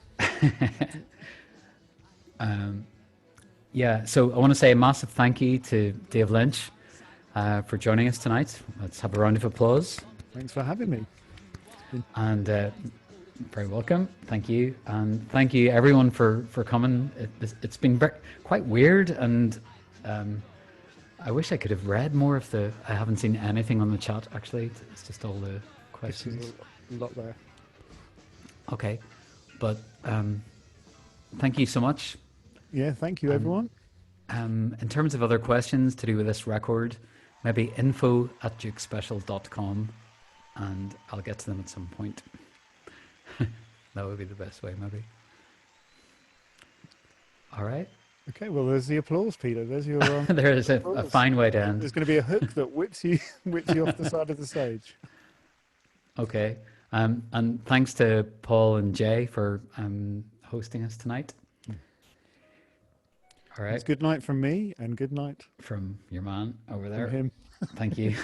um, yeah. So I want to say a massive thank you to Dave Lynch for joining us tonight. Let's have a round of applause. Thanks for having me. And very welcome. Thank you. And thank you everyone for coming. It's been quite weird, and I wish I could have read more of the. I haven't seen anything on the chat actually. It's just all the This questions. is a lot there. Okay, but thank you so much. Yeah, thank you, everyone. In terms of other questions to do with this record, maybe info@dukespecial.com, and I'll get to them at some point. That would be the best way, maybe. All right. Okay, well, there's the applause, Peter. There's your. There is a applause. fine way to end. There's going to be a hook that whips you off the side of the stage. Okay. And thanks to Paul and Jay for hosting us tonight. All right. It's good night from me and good night From your man over from there. him. Thank you.